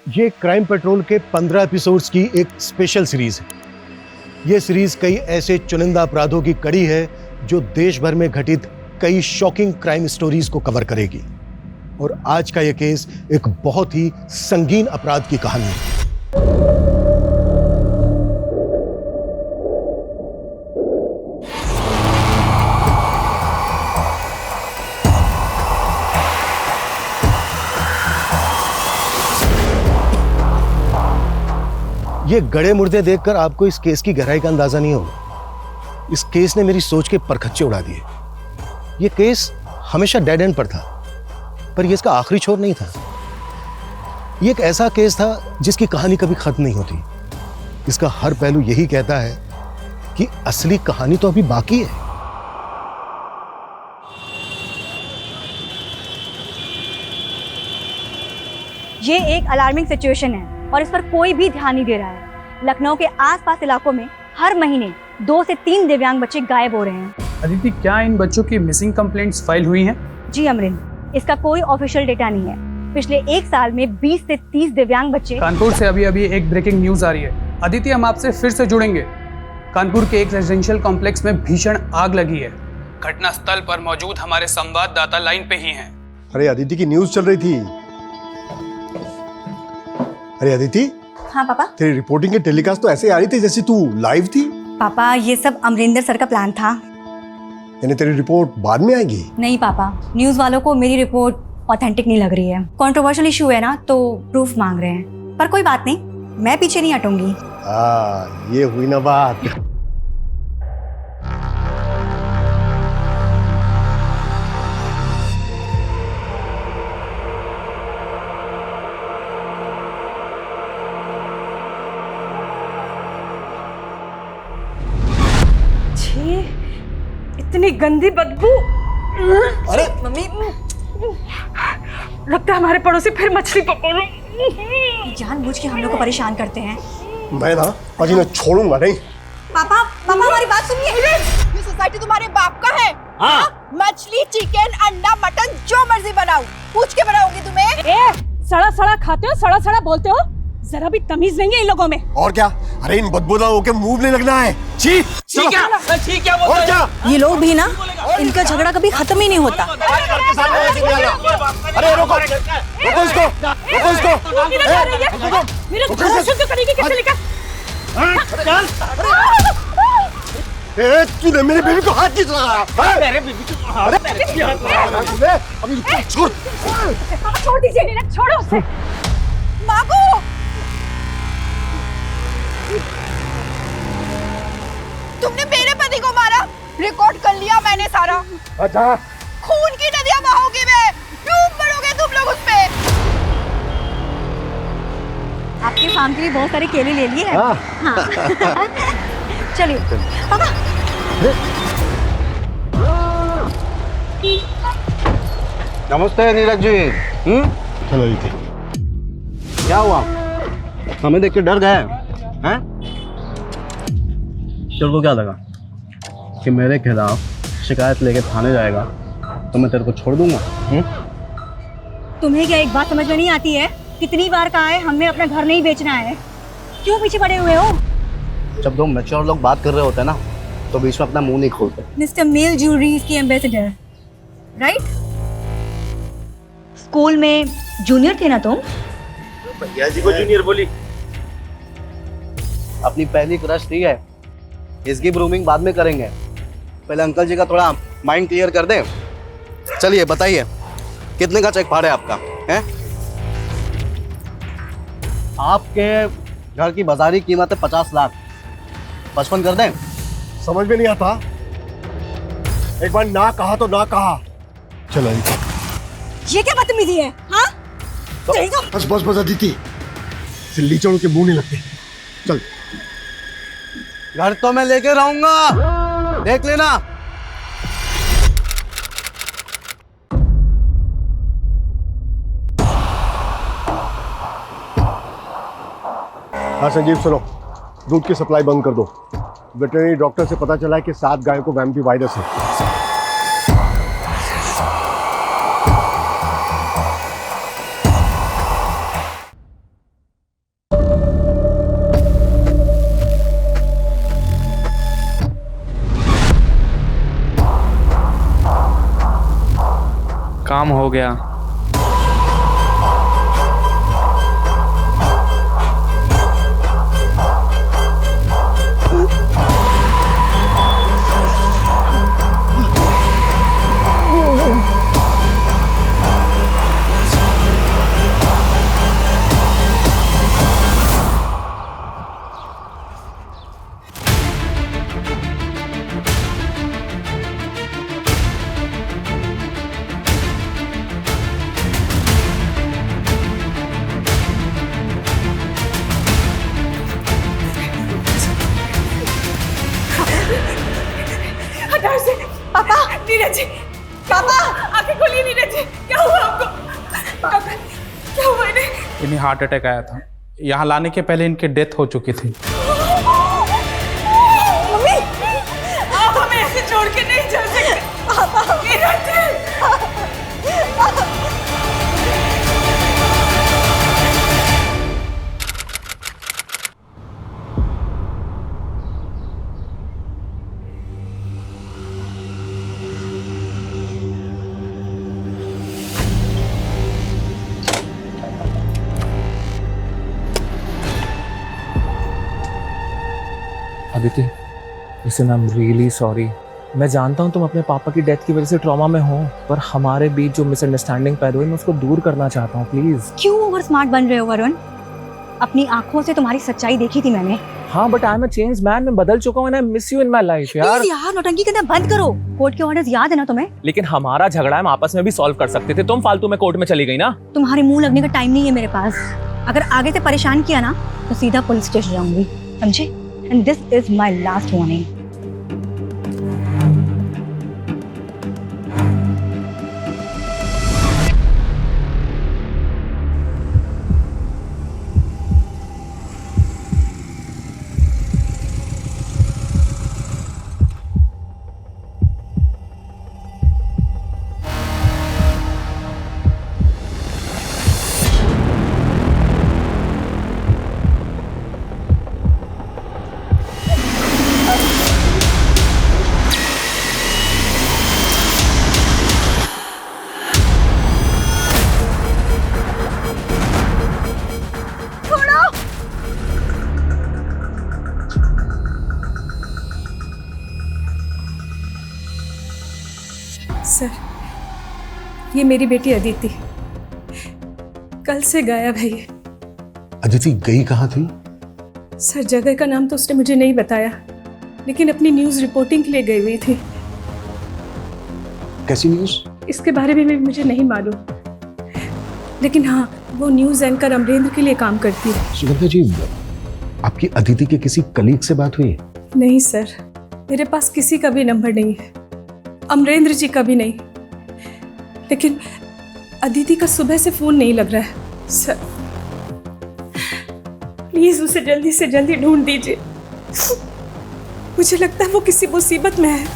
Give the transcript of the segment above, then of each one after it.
ये crime petrol के 15 episodes की एक स्पेशल सीरीज है। ये सीरीज कई ऐसे चुनिंदा अपराधों की कड़ी है जो देश भर में घटित कई शॉकिंग क्राइम स्टोरीज को कवर करेगी। और आज का ये केस एक बहुत ही संगीन अपराध की कहानी है। ये गड़े मुर्दे देखकर आपको इस केस की गहराई का अंदाजा नहीं होगा। इस केस ने मेरी सोच के परखच्चे उड़ा दिए। ये केस हमेशा डेड एंड पर था, पर ये इसका आखिरी छोर नहीं था। ये एक ऐसा केस था जिसकी कहानी कभी खत्म नहीं होती। इसका हर पहलू यही कहता है कि असली कहानी तो अभी बाकी है। ये एक अलार्मिंग सिचुएशन है और इस पर कोई भी ध्यान नहीं दे रहा है। लखनऊ के आसपास इलाकों में हर महीने 2 से 3 दिव्यांग बच्चे गायब हो रहे हैं। अदिति, क्या इन बच्चों की मिसिंग कंप्लेंट्स फाइल हुई हैं? जी अमरिन, इसका कोई ऑफिशियल डेटा नहीं है। पिछले 1 साल में 20 से 30 दिव्यांग बच्चे। कानपुर से अभी एक ब्रेकिंग न्यूज आ रही है। अदिति, हम आपसे फिर से जुड़ेंगे। कानपुर के एक रेजिडेंशियल कॉम्प्लेक्स में भीषण आग लगी है। घटना स्थल पर मौजूद हमारे संवाददाता लाइन पे ही हैं। अरे अदिति की न्यूज चल रही थी। अरे अदिति। हाँ पापा। तेरी रिपोर्टिंग के टेलीकास्ट तो ऐसे आ रही थी जैसे तू लाइव थी। पापा, ये सब अमरिंदर सर का प्लान था। यानी तेरी रिपोर्ट बाद में आएगी? नहीं पापा, न्यूज वालों को मेरी रिपोर्ट ऑथेंटिक नहीं लग रही है। कंट्रोवर्शियल इशू है ना, तो प्रूफ मांग रहे हैं। पर कोई बात नहीं, मैं पीछे नहीं हटूंगी। ये हुई ना बात। इतनी गंदी बदबू। अरे मम्मी, लगता है हमारे पड़ोसी फिर मछली पकड़ रहे। जानबूझ के हम लोग को परेशान करते हैं। मैं ना आज इन्हें छोड़ूंगा नहीं। पापा हमारी बात सुनिए। ये सोसाइटी तुम्हारे बाप का है? हाँ? मछली, चिकन, अंडा, मटन जो मर्जी बनाओ, पूछ के बनाओगी तुम्हें। सड़ा सड़ा खाते हो, सड़ा सड़ा बोलते हो, जरा भी तमीज नहीं है इन लोगों में। और क्या? अरे इन बदबूदारों के मुंह नहीं लगना है। छी क्या और क्या? ये लोग भी ना, इनका झगड़ा कभी खत्म ही नहीं होता। अरे रोको इसको। मेरे घर शुद्ध करेगी कैसे लेकर? तूने मेरी बेबी को हाथ किस लगाया? मेरे बीबी को अभी छोड़। छोड़ दीजिए, छोड़ो उसे। मागो, तुमने मेरे पति को मारा। रिकॉर्ड कर लिया मैंने सारा। अच्छा, खून की नदियां बहाओगे, मैं डूब मरोगे तुम लोग उसपे। आपके फार्म के लिए बहुत सारे केले ले लिए हैं। हाँ। चलिए पापा। नमस्ते नीरज जी। चलो रीति। क्या हुआ? हमें देख के डर गए हैं? तेरे को क्या लगा कि मेरे खिलाफ शिकायत लेके थाने जाएगा तो मैं तेरे को छोड़ दूंगा? तुम्हें क्या एक बात समझ में नहीं आती है? कितनी बार कहा है हमने अपना घर नहीं बेचना है, क्यों पीछे पड़े हुए हो? जब दो मैच्योर लोग बात कर रहे होते हैं ना, तो बीच में अपना मुंह नहीं खोलते। मिस्टर मेल ज्वेलरी की एम्बेसडर, राइट? स्कूल में जूनियर थे ना तुम? भैया जी को जूनियर बोली। अपनी पहली क्रश थी है, इसकी ग्रूमिंग बाद में करेंगे। पहले अंकल जी का थोड़ा माइंड क्लियर कर दें। चलिए बताइए, कितने का चेक फाड़े आपका है? आपके घर की बाजारी कीमत है 50 लाख। 55 कर दें? समझ में नहीं आता। एक बार ना कहा तो ना कहा। चलो ये क्या बदतमीजी है? हाँ? बस अदिति, सिल्ली चोरों के मुंह नहीं लगते। चल। घर तो मैं लेके रहूंगा, देख लेना। हाँ संजीव, सुनो, दूध की सप्लाई बंद कर दो। वेटरनरी डॉक्टर से पता चला है कि 7 गायों को वैम्पी वायरस है। काम हो गया। हटाओ से। पापा, नीरज जी, पापा, आंखें खोलिए नीरज जी, क्या हुआ आपको? पापा, क्या हुआ इन्हें? इन्हें हार्ट अटैक आया था। यहाँ लाने के पहले इनकी डेथ हो चुकी थी। मम्मी, आप हमें ऐसे छोड़ के नहीं जा सकते। पापा, Neeraj ji. Aditi, listen, I am really sorry. मैं जानता हूँ तुम अपने पापा की डेथ की वजह से ट्रॉमा में हो, पर हमारे बीच जो मिसअंडरस्टैंडिंग पैदा हुई मैं उसको दूर करना चाहता हूँ, प्लीज। क्यों ओवर स्मार्ट बन रहे हो वरुण? अपनी आंखों से तुम्हारी सच्चाई देखी थी मैंने। हाँ, but I am a changed man. मैं बदल चुका हूँ, I miss you in my life यार। प्लीज यार, नौटंकी करना बंद करो। कोर्ट के ऑर्डर्स याद है ना तुम्हें? लेकिन हमारा झगड़ा हम आपस में भी सॉल्व कर सकते थे। तुम फालतू में कोर्ट में चली गई ना। तुम्हारे मुंह लगने का टाइम नहीं है मेरे पास। अगर आगे से परेशान किया ना तो सीधा पुलिस स्टेशन जाऊंगी, समझे? And this is my last warning. Sir, ये मेरी बेटी अदिति कल से गायब है। ये अदिति गई कहाँ थी? सर, जगह का नाम तो उसने मुझे नहीं बताया, लेकिन अपनी न्यूज़ रिपोर्टिंग के लिए गई हुई थी। कैसी न्यूज़? इसके बारे में भी मुझे नहीं मालूम, लेकिन हाँ, वो न्यूज़ एंकर अमरेंद्र के लिए काम करती है। सुगंधा जी, आपकी अदिति के किसी कलीग से बात हुई? नहीं सर, मेरे पास किसी का भी नंबर नहीं है, अमरेंद्र जी का भी नहीं। लेकिन अदिति का सुबह से फोन नहीं लग रहा है। सर, प्लीज उसे जल्दी से जल्दी ढूंढ दीजिए। मुझे लगता है वो किसी मुसीबत में है।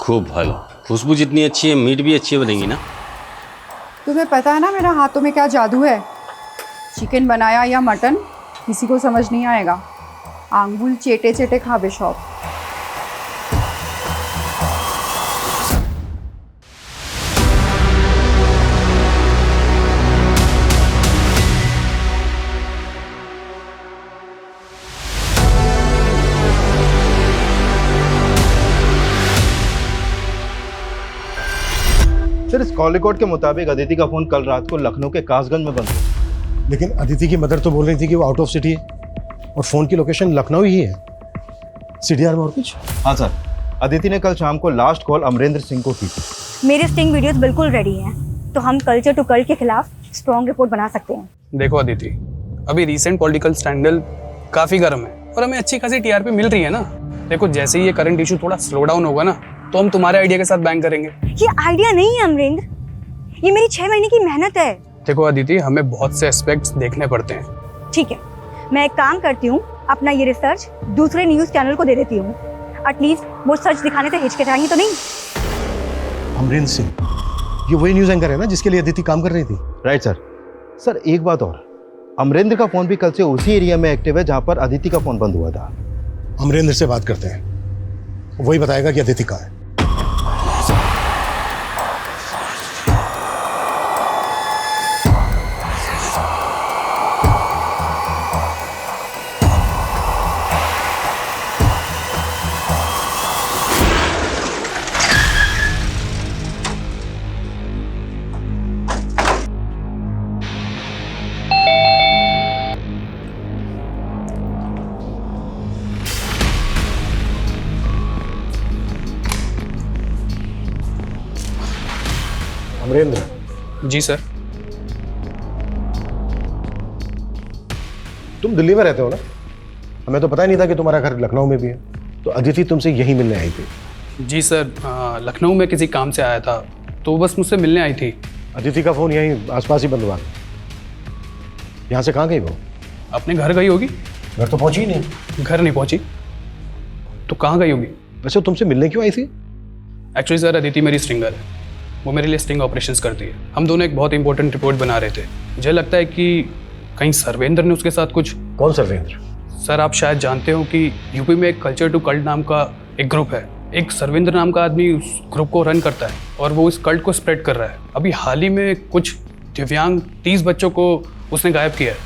खूब भालो, खुशबू जितनी अच्छी है मीट भी अच्छी बनेगी ना। तुम्हें पता है ना मेरा हाथों में क्या जादू है? चिकन बनाया या मटन किसी को समझ नहीं आएगा। आंगुल चेटे चेटे खाबे शौक। सर, इस कॉल रिकॉर्ड के मुताबिक अदिति का फोन कल रात को लखनऊ के कासगंज में बंद हुआ। लेकिन अदिति की मदर तो बोल रही थी कि वो आउट ऑफ सिटी है और फोन की लोकेशन लखनऊ ही है। सीडीआर में और कुछ? हाँ सर, अदिति ने कल शाम को लास्ट कॉल अमरेंद्र सिंह को की थी। मेरे स्टिंग वीडियोस बिल्कुल रेडी हैं, तो हम कल्चर टू कल्ट के खिलाफ स्ट्रॉन्ग रिपोर्ट बना सकते हैं। देखो अदिति, अभी रीसेंट पॉलिटिकल स्कैंडल काफ़ी गर्म है और हमें अच्छी खासी टीआरपी मिल रही है ना। देखो, जैसे ही ये करंट इशू थोड़ा स्लो डाउन होगा ना, तो हम तुम्हारे आइडिया के साथ बैंक करेंगे। ये आइडिया नहीं है अमरेंद्र, ये मेरी 6 महीने की मेहनत है। देखो अदिति, हमें बहुत से एस्पेक्ट्स देखने पड़ते हैं। ठीक है, मैं एक काम करती हूँ, अपना ये रिसर्च दूसरे न्यूज़ चैनल को दे देती हूँ। एटलीस्ट वो सच दिखाने से हिचकिचाएंगी तो नहीं। अमरेंद्र सिंह, ये वही न्यूज़ एंकर है ना जिसके लिए अदिति काम कर रही थी? Right sir. सर एक बात और, अमरेंद्र का फोन भी कल से उसी एरिया में एक्टिव है जहां पर अदिति का फोन बंद हुआ था। अमरेंद्र से बात करते हैं, वही बताएगा कि अदिति कहाँ है। अमरेंद्र, जी सर। तुम दिल्ली में रहते हो ना? हमें तो पता ही नहीं था कि तुम्हारा घर लखनऊ में भी है। तो अदिति तुमसे यही मिलने आई थी? जी सर, लखनऊ में किसी काम से आया था तो बस मुझसे मिलने आई थी। अदिति का फोन यहीं आसपास ही बंद हुआ। यहाँ से कहाँ गई वो? अपने घर गई होगी। घर तो पहुंची ही नहीं। घर नहीं पहुंची तो कहाँ गई होगी? वैसे वो तुमसे मिलने क्यों आई थी? एक्चुअली सर, अदिति मेरी स्ट्रिंगर है। वो मेरे लिए स्टिंग ऑपरेशंस करती है। हम दोनों एक बहुत इंपॉर्टेंट रिपोर्ट बना रहे थे। मुझे लगता है कि कहीं सर्वेंद्र ने उसके साथ कुछ। कौन सर्वेंद्र? सर, आप शायद जानते हो कि यूपी में एक कल्चर टू कल्ट नाम का एक ग्रुप है। एक सर्वेंद्र नाम का आदमी उस ग्रुप को रन करता है और वो इस कल्ट को स्प्रेड कर रहा है। अभी हाल ही में कुछ दिव्यांग 30 बच्चों को उसने गायब किया है।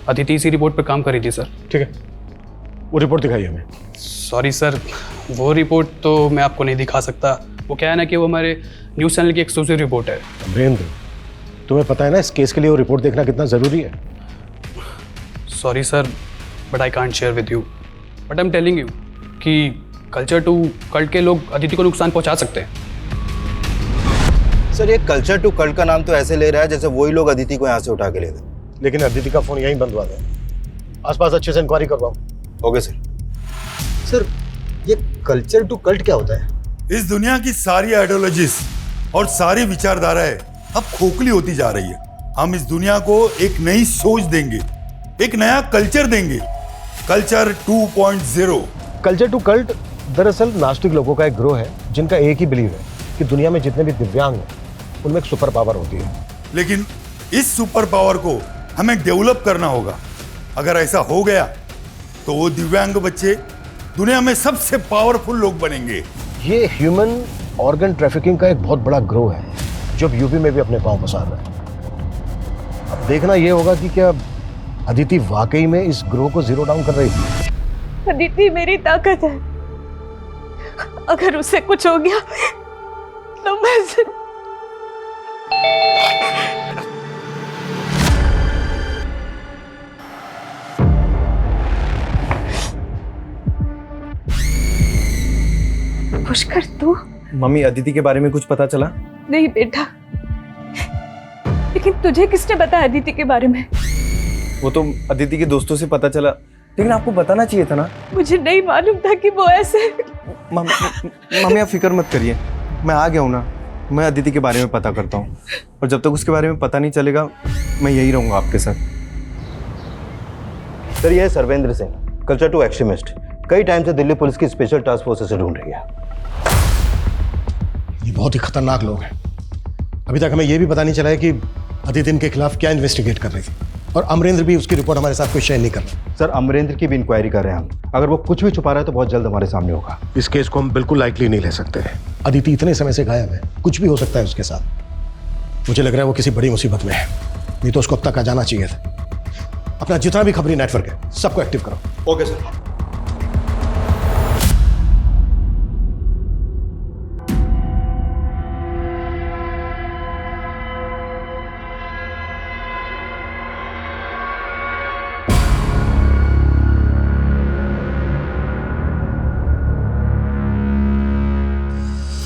अदिति इसी रिपोर्ट पर काम करी थी सर। ठीक है, वो रिपोर्ट दिखाइए हमें। सॉरी सर, वो रिपोर्ट तो मैं आपको नहीं दिखा सकता। वो क्या है ना कि वो हमारे न्यूज़ चैनल की एक्सक्लूसिव रिपोर्ट है। अमरेंद्र, तुम्हें पता है ना इस केस के लिए वो रिपोर्ट देखना कितना ज़रूरी है? Sorry sir, but I can't share with you. But I am telling you कि कल्चर टू कल्ट के लोग अदिति को नुकसान पहुंचा सकते हैं। सर, ये कल्चर टू कल्ट का नाम तो ऐसे ले रहा है जैसे वही लोग अदिति को यहाँ से उठा के ले गए। लेकिन अदिति का फोन यहीं बंद हुआ था। आसपास अच्छे से इंक्वायरी करवाओ। Okay sir. सर, ये कल्चर टू कल्ट क्या होता है? इस दुनिया की सारी आइडियोलॉजीज और सारी विचारधाराएं अब खोखली होती जा रही है। हम इस दुनिया को एक नई सोच देंगे, एक नया कल्चर देंगे, कल्चर 2.0। कल्चर टू कल्ट दरअसल नास्तिक लोगों का एक ग्रोह है जिनका एक ही बिलीव है कि दुनिया में जितने भी दिव्यांग हैं उनमें एक सुपर पावर होती है। लेकिन इस सुपर पावर को हमें डेवलप करना होगा। अगर ऐसा हो गया तो वो दिव्यांग बच्चे दुनिया में सबसे पावरफुल लोग बनेंगे। ये ह्यूमन ऑर्गन ट्रैफिकिंग का एक बहुत बड़ा ग्रोह है जो अब यूपी में भी अपने पांव पसार रहा है। अब देखना ये होगा कि क्या अदिति वाकई में इस ग्रोह को जीरो डाउन कर रही थी। अदिति मेरी ताकत है। अगर उससे कुछ हो गया तो मैं पुष्कर, तू? मम्मी, अदिति के बारे में कुछ पता चला? नहीं बेटा, लेकिन तुझे किसने बताया अदिति के बारे में? वो तो अदिति के दोस्तों से पता चला, लेकिन आपको बताना चाहिए था ना। मुझे नहीं मालूम था कि वो ऐसे। मम्मी, आप फिक्र मत करिए, मैं आ गया हूँ ना। मैं अदिति के बारे में पता करता हूँ और जब तक उसके बारे में पता नहीं चलेगा मैं यही रहूँगा आपके साथ। सर, ये है Sarvendra Singh, culture to extremist. कई टाइम से दिल्ली पुलिस की स्पेशल टास्क फोर्स से ढूंढ रही है। ये बहुत ही खतरनाक लोग हैं। अभी तक हमें यह भी पता नहीं चला है कि अदिति इनके खिलाफ क्या इन्वेस्टिगेट कर रही थी और अमरेंद्र भी उसकी रिपोर्ट हमारे साथ कोई शेयर नहीं कर रहा। सर, अमरेंद्र की भी इंक्वायरी कर रहे हैं हम। अगर वो कुछ भी छुपा रहा है तो बहुत जल्द हमारे सामने होगा। इस केस को हम बिल्कुल लाइटली नहीं ले सकते। अदिति इतने समय से गायब है, कुछ भी हो सकता है उसके साथ। मुझे लग रहा है वो किसी बड़ी मुसीबत में है, नहीं तो उसको अब तक आ जाना चाहिए था। अपना जितना भी खबरी नेटवर्क है सबको एक्टिव करो। Okay sir.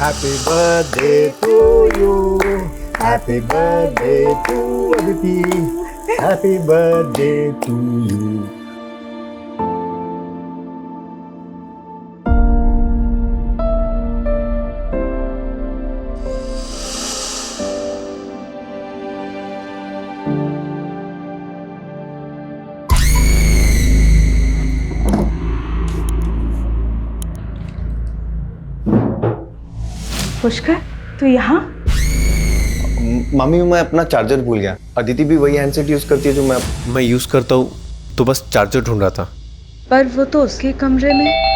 Happy birthday to you. Happy birthday to Aditi. Happy birthday to you. Pushkar, तू यहाँ? मामी मैं अपना चार्जर भूल गया। अदिति भी वही हैंडसेट यूज करती है जो मैं यूज करता हूँ, तो बस चार्जर ढूंढ रहा था। पर वो तो उसके कमरे में।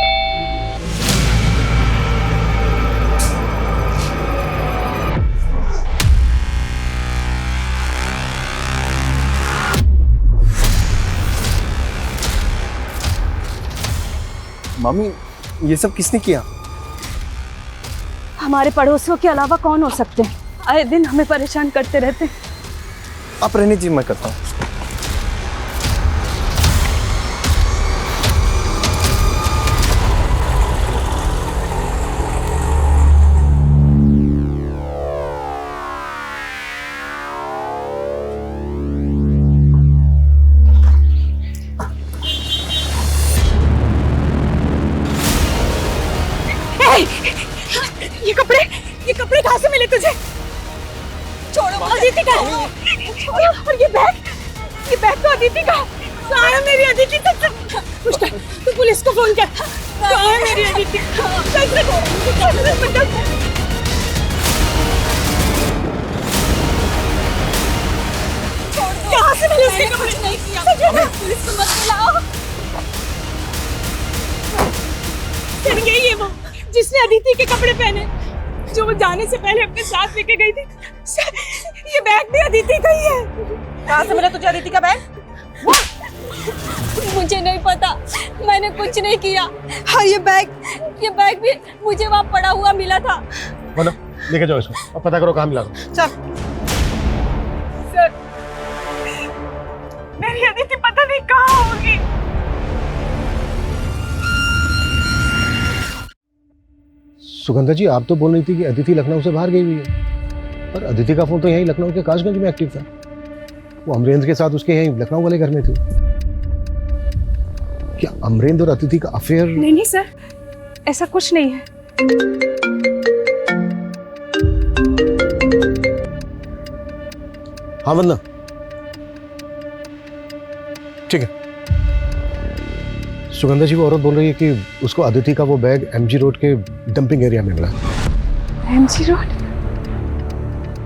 मामी ये सब किसने किया? हमारे पड़ोसियों के अलावा कौन हो सकते हैं? आए दिन हमें परेशान करते रहते हैं। आप रहने जी, मैं करता हूँ। ये कपड़े कहाँ से मिले तुझे? छोड़ो, अदिति का है। और ये बैग तो अदिति का है। कहाँ है मेरी अदिति? पुष्कर, तू पुलिस को फोन कर। कहाँ है मेरी अदिति? कहाँ से मिले इसके कपड़े? पुलिस को मत बुलाओ। फिर यही है वो जिसने अदिति के कपड़े पहने, जो वो जाने से पहले अपने साथ लेके गई थी। ये बैग भी अदिति का ही है। कहाँ से मिला तुझे अदिति का बैग? मुझे नहीं पता, मैंने कुछ नहीं किया। हाँ, ये बैग भी मुझे वहाँ पड़ा हुआ मिला था। बोलो, लेके जाओ इसको, अब पता करो कहाँ मिला। चल सर, मेरी अदिति पता नहीं कहाँ होगी। सुगंधा जी, आप तो बोल रही थी कि अदिति लखनऊ से बाहर गई हुई है, पर अदिति का फोन तो यहीं लखनऊ के काशगंज में एक्टिव था। वो अमरेंद्र के साथ उसके यहीं लखनऊ वाले घर में थी। क्या अमरेंद्र और अदिति का अफेयर? नहीं सर, ऐसा कुछ नहीं है। हाँ वंदना, ठीक है। सुगंधा जी, वो औरत बोल रही है कि उसको अदिति का वो बैग एमजी रोड के डंपिंग एरिया में मिला। MG road?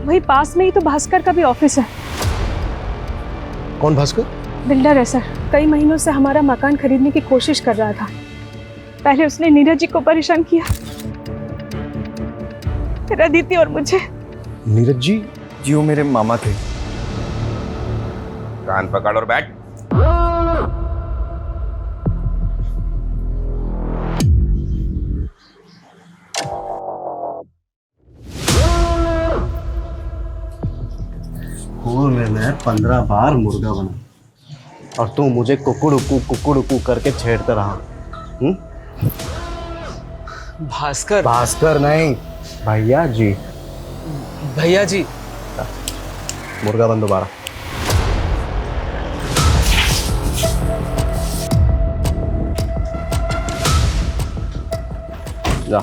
वही पास में ही तो भास्कर का भी ऑफिस है। कौन भास्कर? बिल्डर है सर, कई महीनों से हमारा मकान खरीदने की कोशिश कर रहा था। पहले उसने नीरज जी को परेशान किया, फिर अदिति और मुझे। नीरज जी? जी वो मेरे मामा थे। कान पकड़ और बैठ। स्कूल में मैं 15 बार मुर्गा बना और तू मुझे कुकुड़ुकू करके छेड़ता रहा। भास्कर। भास्कर नहीं, भैया जी। भैया जी। मुर्गा बन दोबारा। जा।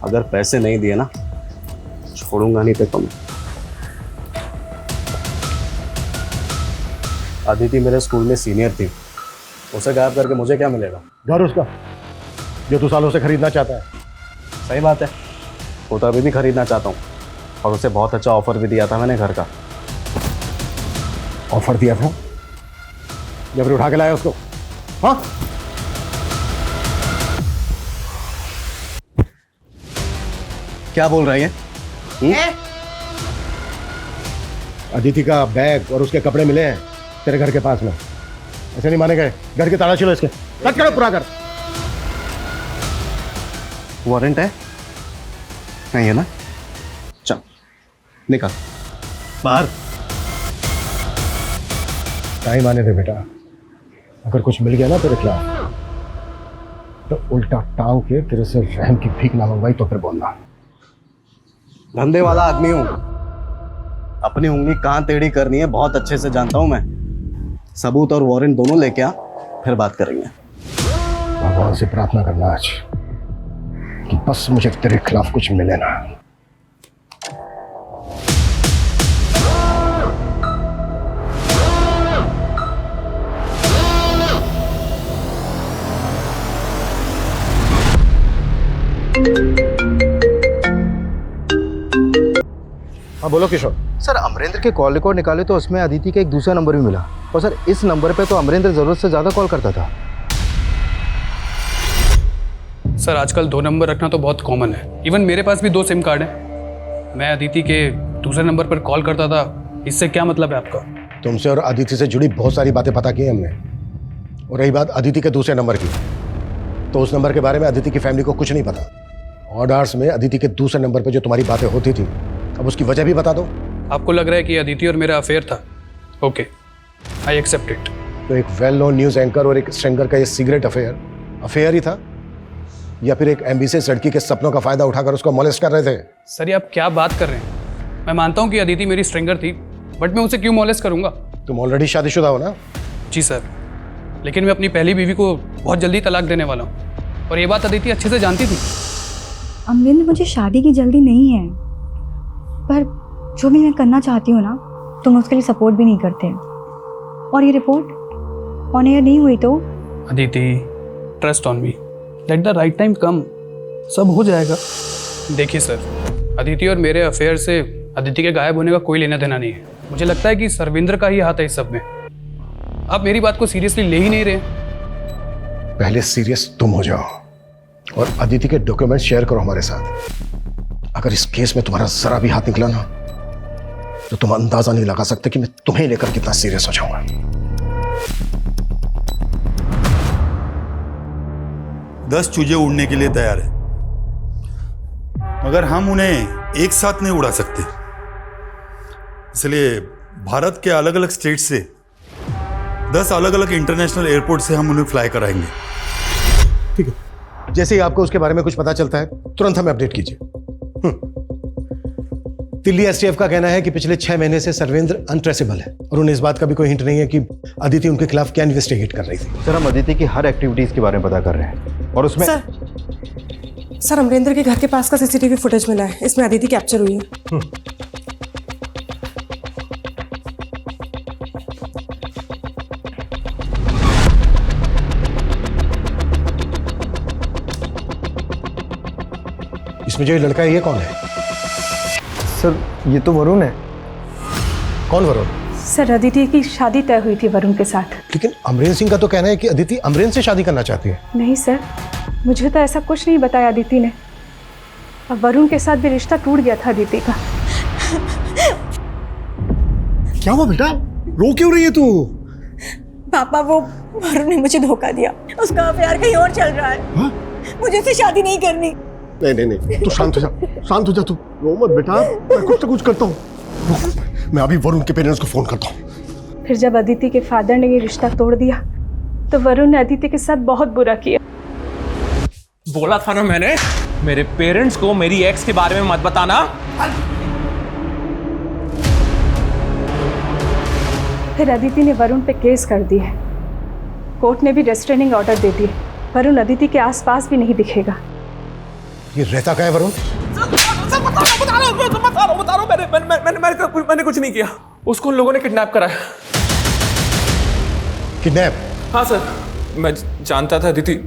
अगर पैसे नहीं दिए ना, छोड़ूंगा नहीं तो तुम। अदिति मेरे स्कूल में सीनियर थी, उसे गायब करके मुझे क्या मिलेगा? घर उसका जो तू सालों से खरीदना चाहता है। सही बात है, वो तो अभी भी खरीदना चाहता हूँ और उसे बहुत अच्छा ऑफर भी दिया था मैंने घर का। ऑफर दिया था या फिर उठा के लाया उसको? हाँ, क्या बोल रही है? अदिति का बैग और उसके कपड़े मिले हैं तेरे घर के पास में। ऐसे नहीं माने गए, घर की ताला छिलो इसके। कट करो, पूरा कर। वारंट है? नहीं है ना? चल निकल बाहर। टाइम आने दे बेटा, अगर कुछ मिल गया ना तेरे खिलाफ तो उल्टा टांग के तेरे से रहम की भीख ना मंगवाई तो फिर बोलना। धंधे वाला आदमी हूं, अपनी उंगली कहां टेढ़ी करनी है बहुत अच्छे से जानता हूं मैं। सबूत और वारंट दोनों लेके आ, फिर बात करेंगे। भगवान से प्रार्थना करना आज कि बस मुझे तेरे खिलाफ कुछ मिले ना। हाँ बोलो किशोर। सर अमरेंद्र के कॉल रिकॉर्ड निकाले तो उसमें अदिति का एक दूसरा नंबर भी मिला, और सर इस नंबर पे तो अमरेंद्र जरूरत से ज़्यादा कॉल करता था। सर आजकल 2 नंबर रखना तो बहुत कॉमन है। इवन मेरे पास भी 2 सिम कार्ड हैं। मैं अदिति के दूसरे नंबर पर कॉल करता था। इससे क्या मतलब है आपका? तुमसे और अदिति से जुड़ी बहुत सारी बातें पता की हैं हमने। और रही बात अदिति के दूसरे नंबर की, तो उस नंबर के बारे में अदिति की फैमिली को कुछ नहीं पता। ऑड आवर्स में अदिति के दूसरे नंबर पर जो तुम्हारी बातें होती थी, अब उसकी वजह भी बता दो। आपको लग रहा है कि अदिति और मेरा अफेयर था? Okay, I accept it. तो एक वेल नोन न्यूज़ एंकर और एक सिंगर का ये सीक्रेट अफेयर ही था, या फिर एक एम्बिशियस लड़की के सपनों का फायदा उठाकर उसको मोलेस्ट कर रहे थे? सर ये आप क्या बात कर रहे हैं? मैं मानता हूँ कि अदिति मेरी स्ट्रिंगर थी, बट मैं उसे क्यों मोलेस्ट करूँगा? तुम ऑलरेडी शादीशुदा हो ना? जी सर, लेकिन मैं अपनी पहली बीवी को बहुत जल्दी तलाक देने वाला हूँ, और ये बात अदिति अच्छे से जानती थी। अमरिंदर, मुझे शादी की जल्दी नहीं है, पर जो भी मैं करना चाहती हूँ ना, तुम उसके लिए सपोर्ट भी नहीं करते। और ये रिपोर्ट ऑन एयर नहीं हुई तो? Aditi, trust on me, let the right time come, सब हो जाएगा। देखिए सर, अदिति और मेरे अफेयर से अदिति के गायब होने का कोई लेना देना नहीं है। मुझे लगता है कि सर्वेंद्र का ही हाथ है इस सब में। आप मेरी बात को सीरियसली ले ही नहीं रहे। पहले सीरियस तुम हो जाओ और अदिति के डॉक्यूमेंट शेयर करो हमारे साथ। अगर इस केस में तुम्हारा जरा भी हाथ निकला ना, तो तुम अंदाजा नहीं लगा सकते कि मैं तुम्हें लेकर कितना सीरियस हो जाऊंगा। दस चूजे उड़ने के लिए तैयार है, मगर हम उन्हें एक साथ नहीं उड़ा सकते। इसलिए भारत के अलग अलग स्टेट से 10 अलग अलग इंटरनेशनल एयरपोर्ट से हम उन्हें फ्लाई कराएंगे। ठीक है, जैसे ही आपको उसके बारे में कुछ पता चलता है तुरंत हमें अपडेट कीजिए। दिल्ली एसटीएफ का कहना है कि पिछले 6 महीने से सर्वेंद्र अनट्रेसेबल है, और उन्हें इस बात का भी कोई हिंट नहीं है कि अदिति उनके खिलाफ क्या इन्वेस्टिगेट कर रही थी। सर हम अदिति की हर एक्टिविटीज के बारे में पता कर रहे हैं, और उसमें सर अमरेंद्र के घर के पास का सीसीटीवी फुटेज मिला है, इसमें अदिति कैप्चर हुई है। इसमें जो ये लड़का है ये कौन है? सर ये तो वरुण है। कौन वरुण? सर अदिति की शादी तय हुई थी वरुण के साथ। लेकिन अमरेंद्र सिंह का तो कहना है कि अदिति अमरेंद्र से शादी करना चाहती है। नहीं सर, मुझे तो ऐसा कुछ नहीं बताया अदिति ने। अब वरुण के साथ भी रिश्ता टूट गया था अदिति का। क्या हुआ बेटा, रो क्यों रही है तू? पापा, वो वरुण ने मुझे धोखा दिया। उसका प्यार कहीं और चल रहा है। हाँ? मुझे उससे शादी नहीं करनी। नहीं, तू शांत हो जा, शांत हो जा, तू रो मत बेटा, मैं कुछ ना कुछ करता हूँ। मैं अभी वरुण के पेरेंट्स को फोन करता हूँ। फिर जब अदिति के फादर ने ये रिश्ता तोड़ दिया तो वरुण ने अदिति के साथ बहुत बुरा किया। बोला था ना मैंने, मेरे पेरेंट्स को मेरी एक्स के बारे में मत बताना। फिर अदिति ने वरुण पे केस कर दिया। कोर्ट ने भी रेस्ट्रेनिंग ऑर्डर दे दिए। वरुण अदिति के आसपास भी नहीं दिखेगा। ये रहता क्या है वरुण? बता रहा हूं, मैंने कुछ नहीं किया। उसको उन लोगों ने किडनैप करा है। किडनैप? हाँ सर, मैं जानता था अदिति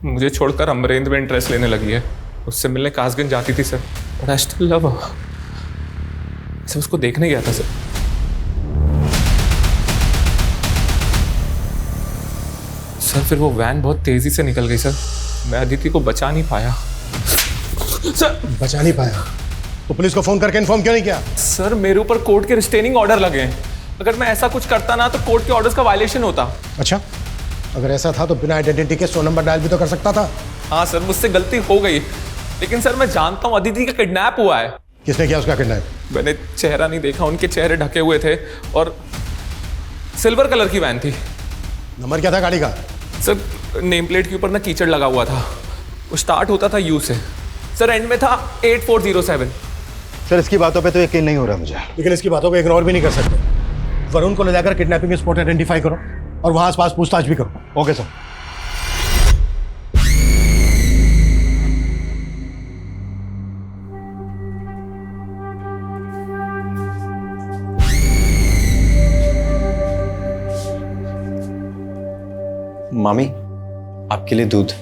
मुझे छोड़कर अमरेंद्र में इंटरेस्ट लेने लगी है। उससे मिलने कासगंज जाती थी sir, but I still love her. Sir उसको देखने गया था सर। सर फिर वो वैन बहुत तेजी से निकल गई सर, मैं अदिति को बचा नहीं पाया। सर बचा नहीं पाया तो पुलिस को फोन करके इन्फॉर्म क्यों नहीं किया? सर मेरे ऊपर कोर्ट के रिस्ट्रेनिंग ऑर्डर लगे हैं। अगर मैं ऐसा कुछ करता ना तो कोर्ट के ऑर्डर्स का वायलेशन होता। अच्छा, अगर ऐसा था तो बिना आइडेंटिटी के 100 नंबर डायल भी तो कर सकता था। हाँ सर, मुझसे गलती हो गई, लेकिन सर मैं जानता हूँ अदिति का किडनैप हुआ है। किसने किया उसका किडनैप? मैंने चेहरा नहीं देखा, उनके चेहरे ढके हुए थे और सिल्वर कलर की वैन थी। नंबर क्या था गाड़ी का? सर नेम प्लेट के ऊपर ना कीचड़ लगा हुआ था। वो स्टार्ट होता था यू से, सर एंड में था 8407। सर इसकी बातों पे तो यकीन नहीं हो रहा मुझे। लेकिन इसकी बातों को इग्नोर भी नहीं कर सकते। वरुण को ले जाकर किडनैपिंग स्पॉट आइडेंटिफाई करो और वहां आसपास पूछताछ भी करो। Okay sir. मामी, आपके लिए दूध।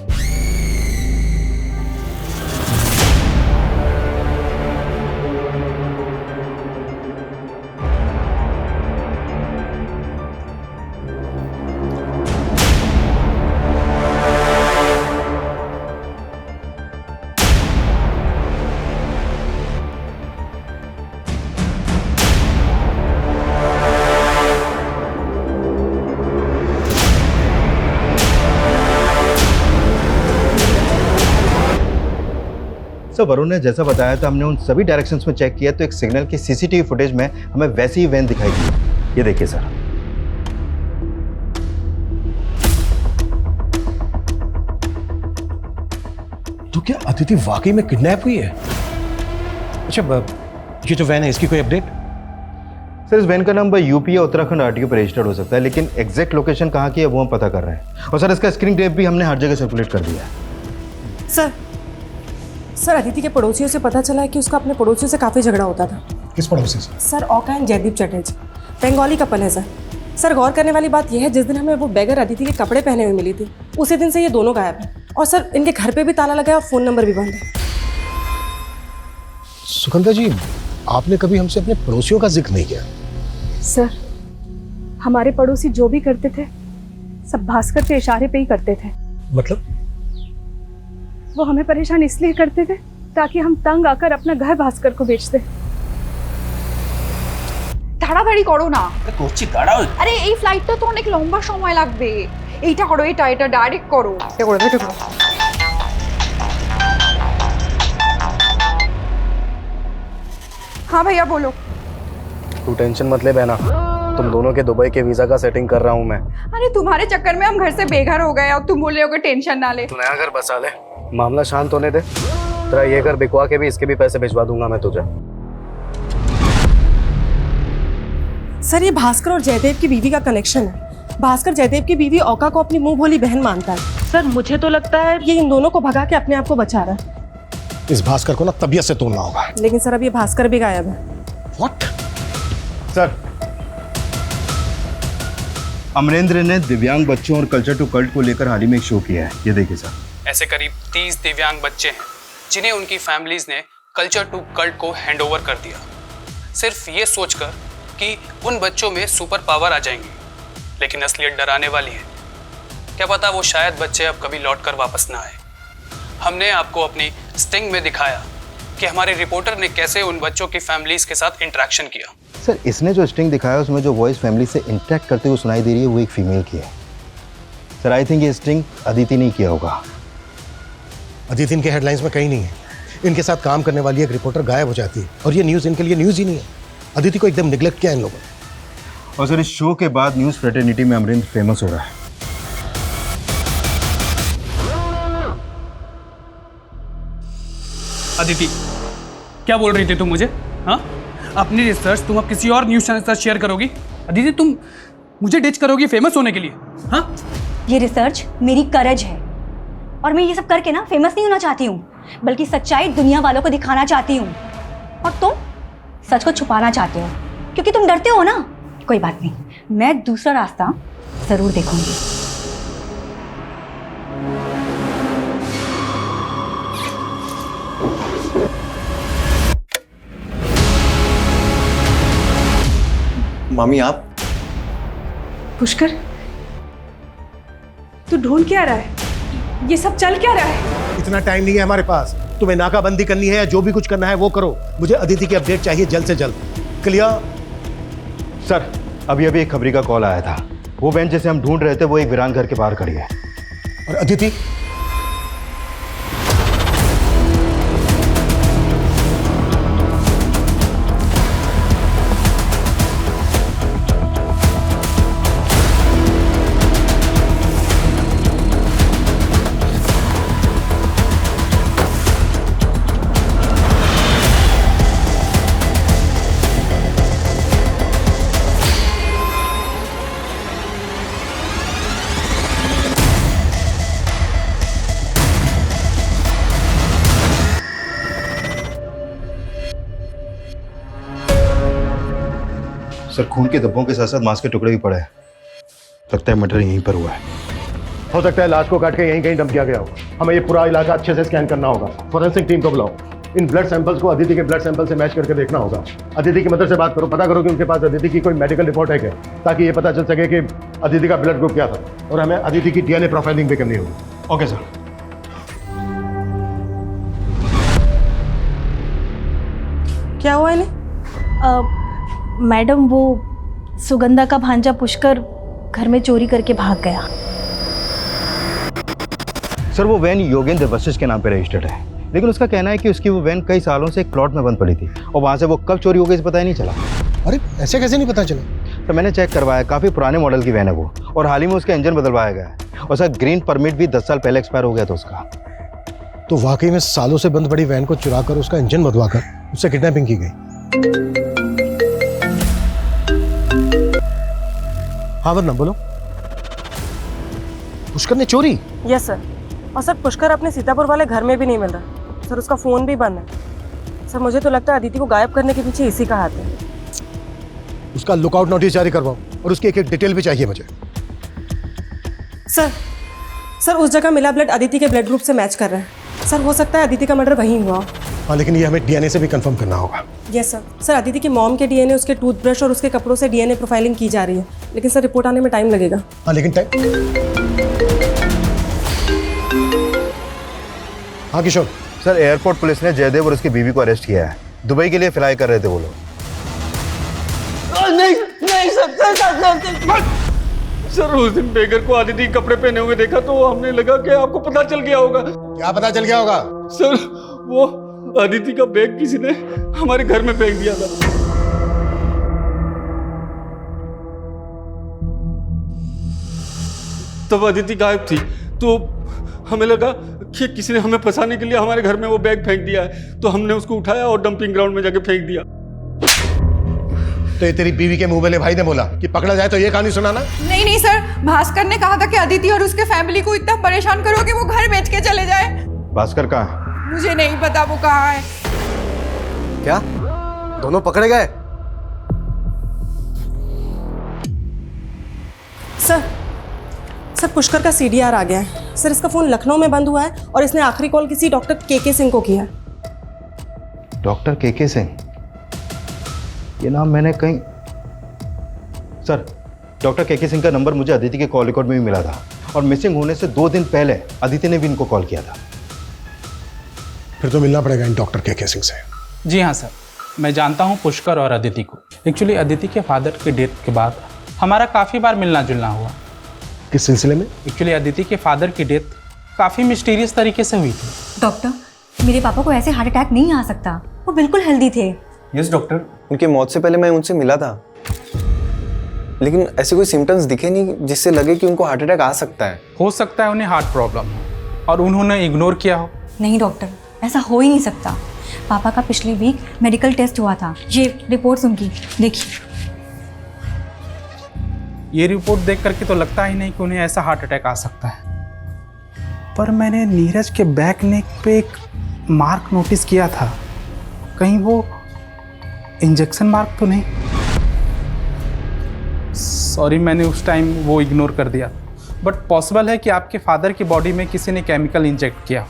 तो वरुण ने जैसा बताया था, हमने उन सभी डायरेक्शंस में चेक किया तो एक सिग्नल की सीसीटीवी फुटेज में हमें वैसी ही वैन दिखाई दी। ये देखिए सर। तो क्या अदिति वाकई में किडनैप हुई है? अच्छा, ये जो वैन है इसकी कोई अपडेट? सर इस वैन का नंबर यूपी या उत्तराखंड आरटीओ पर रजिस्टर्ड हो सकता है, लेकिन एग्जैक्ट लोकेशन कहाँ की है वो हम पता कर रहे हैं। और सर इसका स्क्रीन टेप भी हमने हर जगह सर्कुलेट कर दिया है। सर अदिति के पड़ोसियों से पता चला है कि उसका अपने पड़ोसियों से काफ़ी झगड़ा होता था। किस पड़ोसी से? सर औका एंड जयदीप चटर्जी, बंगाली कपल है सर। सर गौर करने वाली बात यह है, जिस दिन हमें वो बैगर अदिति के कपड़े पहने हुए मिली थी, उसी दिन से ये दोनों गायब हैं। और सर इनके घर पे भी ताला लगा है और फ़ोन नंबर भी बंद है। सुगंधा जी, आपने कभी हमसे अपने पड़ोसियों का जिक्र नहीं किया। सर हमारे पड़ोसी जो भी करते थे सब भास्कर के इशारे पे ही करते थे। मतलब? वो हमें परेशान इसलिए करते थे ताकि हम तंग आकर अपना घर भास्कर को बेच दे। তাড়াতাড়ি করো না। করছি দাঁড়াও। আরে এই ফ্লাইটটা তো অনেক লম্বা সময় লাগবে। এইটা করো, এটা ডাইরেক্ট করো। এটা করো। हाँ भैया बोलो। तू टेंशन मत ले बहना, तुम दोनों के दुबई के वीजा का सेटिंग कर रहा हूँ मैं। अरे तुम्हारे चक्कर में हम घर से बेघर हो गए और तुम बोल रहे हो कि टेंशन ना ले। तू नया घर बसा ले, मामला शांत होने दे। तेरा ये घर बिकवा के भी इसके भी पैसे भिजवा दूंगा मैं तुझे। सर ये भास्कर और जयदेव की बीवी का कनेक्शन है। भास्कर जयदेव की बीवी औका को अपनी मुंह भोली बहन मानता है। सर मुझे तो लगता है ये इन दोनों को भगा के अपने आप को बचा रहा है। इस भास्कर को ना तबीयत से तोड़ना होगा। लेकिन सर अब ये भास्कर भी गायब है। What? सर अमरेंद्र ने दिव्यांग बच्चों और कल्चर टू कल्ट को लेकर हाल ही में एक शो किया है। ये देखिए सर। ऐसे करीब 30 दिव्यांग बच्चे हैं जिन्हें उनकी फैमिलीज ने कल्चर टू कल्ट को हैंडओवर कर दिया, सिर्फ ये सोचकर कि उन बच्चों में सुपर पावर आ जाएंगी। लेकिन असलियत डराने वाली है। क्या पता वो शायद बच्चे अब कभी लौट कर वापस ना आए। हमने आपको अपनी स्टिंग में दिखाया कि हमारे रिपोर्टर ने कैसे उन बच्चों की फैमिलीज के साथ इंटरेक्शन किया। सर इसने जो स्ट्रिंग दिखाया उसमें जो वॉइस फैमिली से इंटरेक्ट करते हुए सुनाई दे रही है वो एक फीमेल की है। सर आई थिंक ये स्ट्रिंग अदिति ने किया होगा। अदिति इनके हेडलाइंस में कहीं नहीं है। इनके साथ काम करने वाली एक रिपोर्टर गायब हो जाती है और ये न्यूज़ इनके लिए न्यूज़ ही नहीं है। अदिति को एकदम निगलेक्ट किया इन लोगों ने। और सर इस शो के बाद न्यूज़ फ्रेटर्निटी में अमरेंद्र फेमस हो रहा है। अदिति क्या बोल रही थी तुम मुझे? हाँ, अपनी रिसर्च तुम अब किसी और न्यूज़ चैनल के साथ शेयर करोगी? अदिति तुम मुझे डिच करोगी फेमस होने के लिए? हाँ, ये रिसर्च मेरी करज है और मैं ये सब करके ना फेमस नहीं होना चाहती हूँ, बल्कि सच्चाई दुनिया वालों को दिखाना चाहती हूँ। और तुम सच को छुपाना चाहते हो क्योंकि तुम डरते हो ना। कोई बात नहीं, मैं दूसरा रास्ता जरूर देखूंगी। मामी आप? पुष्कर तू ढूंढ क्या रहा है? ये सब चल क्या रहा है? इतना टाइम नहीं है हमारे पास। तुम्हें नाकाबंदी करनी है या जो भी कुछ करना है वो करो। मुझे अदिति की अपडेट चाहिए जल्द से जल्द। क्लियर? सर अभी एक खबरी का कॉल आया था। वो वैन जैसे हम ढूंढ रहे थे वो एक वीरान घर के बाहर खड़ी है। और अदिति? सर खून के धब्बों के साथ साथ मांस के टुकड़े भी पड़े हैं। लगता है मर्डर यहीं पर हुआ है। हो सकता है लाश को काट के यहीं कहीं डंप किया गया हो। हमें ये पूरा इलाका अच्छे से स्कैन करना होगा। फोरेंसिक टीम को बुलाओ। इन ब्लड सैंपल्स को अदिति के ब्लड सैंपल से मैच करके देखना होगा। अदिति की मदर से बात करो, पता करो कि उनके पास अदिति की कोई मेडिकल रिपोर्ट है क्या, ताकि ये पता चल सके कि अदिति का ब्लड ग्रुप क्या था। और हमें अदिति की DNA प्रोफाइलिंग भी करनी होगी। Okay sir. क्या हुआ इन्हें? मैडम वो सुगंधा का भांजा पुष्कर घर में चोरी करके भाग गया। सर वो वैन योगेंद्र वशिष्ठ के नाम पे रजिस्टर्ड है। लेकिन उसका कहना है कि उसकी वो वैन कई सालों से एक प्लॉट में बंद पड़ी थी और वहाँ से वो कब चोरी हो गई पता ही नहीं चला। अरे ऐसे कैसे नहीं पता चला? तो मैंने चेक करवाया, काफ़ी पुराने मॉडल की वैन है वो, और हाल ही में उसका इंजन बदलवाया गया है और सर ग्रीन परमिट भी 10 साल पहले एक्सपायर हो गया था उसका। तो वाकई में सालों से बंद पड़ी वैन को चुरा कर उसका इंजन बदलवा कर उससे किडनैपिंग की गई। हाँ वरना बोलो, पुष्कर ने चोरी? Yes sir. और सर पुष्कर अपने सीतापुर वाले घर में भी नहीं मिल रहा सर, उसका फ़ोन भी बंद है सर। मुझे तो लगता है अदिति को गायब करने के पीछे इसी का हाथ है। उसका लुकआउट नोटिस जारी करवाओ और उसकी एक एक डिटेल भी चाहिए मुझे। सर उस जगह मिला ब्लड अदिति के ब्लड ग्रुप से मैच कर रहा है सर। हो सकता है अदिति का मर्डर वहीं हुआ। हाँ लेकिन ये हमें डीएनए से भी कंफर्म करना होगा। Yes sir. सर अदिति की मॉम के डीएनए, उसके टूथब्रश और उसके कपड़ों से डीएनए प्रोफाइलिंग की जा रही है, लेकिन सर रिपोर्ट आने में टाइम लगेगा। हाँ लेकिन हाँ किशोर। सर एयरपोर्ट पुलिस ने जयदेव और उसकी बीवी को अरेस्ट किया है। दुबई के लिए फ्लाई कर रहे थे वो लोग। नहीं सर उस दिन बेगर को अदिति कपड़े पहने हुए देखा तो हमने लगा कि आपको पता चल गया होगा। क्या पता चल गया होगा? सर वो अदिति का बैग किसी ने हमारे घर में फेंक दिया था। तब अदिति गायब थी तो हमें लगा कि किसी ने हमें फंसाने के लिए हमारे घर में वो बैग फेंक दिया है, तो हमने उसको उठाया और डंपिंग ग्राउंड में जाके फेंक दिया। तो ये तेरी बीवी के मुंह वाले भाई ने बोला कि पकड़ा जाए तो ये कहानी सुनाना? नहीं सर, भास्कर ने कहा था कि अदिति और उसके फैमिली को इतना परेशान करो कि वो घर बेच के चले जाए। भास्कर कहाँ है? मुझे नहीं पता वो कहाँ है। क्या दोनों पकड़े गए? सर पुष्कर का सीडीआर आ गया है सर। इसका फोन लखनऊ में बंद हुआ है और इसने आखिरी कॉल किसी डॉक्टर के सिंह को किया है। डॉक्टर के सिंह? ये नाम मैंने कहीं। सर डॉक्टर के सिंह का नंबर मुझे अदिति के कॉल रिकॉर्ड में भी मिला था और मिसिंग होने से 2 दिन पहले अदिति ने भी इनको कॉल किया था। फिर तो मिलना पड़ेगा इन डॉक्टर के सिंह से। जी हाँ सर, मैं जानता हूँ पुष्कर और अदिति को। एक्चुअली अदिति के फादर के डेथ के बाद हमारा काफ़ी बार मिलना जुलना हुआ। किस सिलसिले में? एक्चुअली अदिति के फादर की डेथ काफ़ी मिस्टीरियस तरीके से हुई थी। डॉक्टर मेरे पापा को ऐसे हार्ट अटैक नहीं आ सकता, वो बिल्कुल हेल्दी थे। यस डॉक्टर, उनकी मौत से पहले मैं उनसे मिला था, लेकिन ऐसे कोई सिम्टम्स दिखे नहीं जिससे लगे कि उनको हार्ट अटैक आ सकता है। हो सकता है उन्हें हार्ट प्रॉब्लम हो और उन्होंने इग्नोर किया हो। नहीं डॉक्टर, ऐसा हो ही नहीं सकता। पापा का पिछले वीक मेडिकल टेस्ट हुआ था, ये रिपोर्ट्स उनकी देखिए। ये रिपोर्ट देख करके तो लगता ही नहीं कि उन्हें ऐसा हार्ट अटैक आ सकता है। पर मैंने नीरज के बैक नेक पे एक मार्क नोटिस किया था, कहीं वो इंजेक्शन मार्क तो नहीं? सॉरी, मैंने उस टाइम वो इग्नोर कर दिया। बट पॉसिबल है कि आपके फादर की बॉडी में किसी ने केमिकल इंजेक्ट किया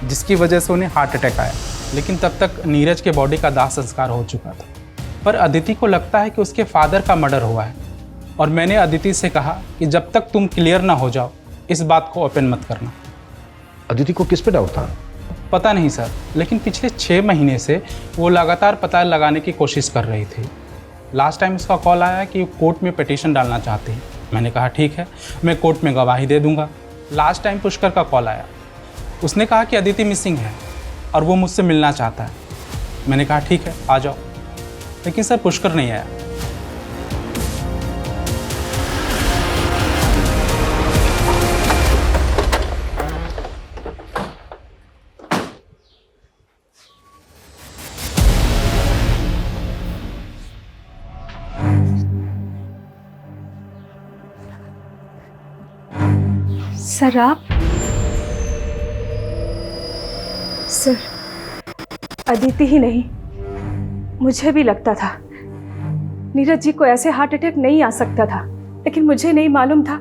जिसकी वजह से उन्हें हार्ट अटैक आया, लेकिन तब तक नीरज के बॉडी का दाह संस्कार हो चुका था। पर अदिति को लगता है कि उसके फादर का मर्डर हुआ है और मैंने अदिति से कहा कि जब तक तुम क्लियर ना हो जाओ इस बात को ओपन मत करना। अदिति को किस पे डाउट था? पता नहीं सर, लेकिन पिछले 6 महीने से वो लगातार पता लगाने की कोशिश कर रही थी। लास्ट टाइम उसका कॉल आया कि कोर्ट में पिटीशन डालना चाहती है। मैंने कहा ठीक है, मैं कोर्ट में गवाही दे दूंगा। लास्ट टाइम पुष्कर का कॉल आया, उसने कहा कि अदिति मिसिंग है और वो मुझसे मिलना चाहता है। मैंने कहा ठीक है आ जाओ, लेकिन सर पुष्कर नहीं आया। सर आप? सर अदिति ही नहीं, मुझे भी लगता था नीरज जी को ऐसे हार्ट अटैक नहीं आ सकता था, लेकिन मुझे नहीं मालूम था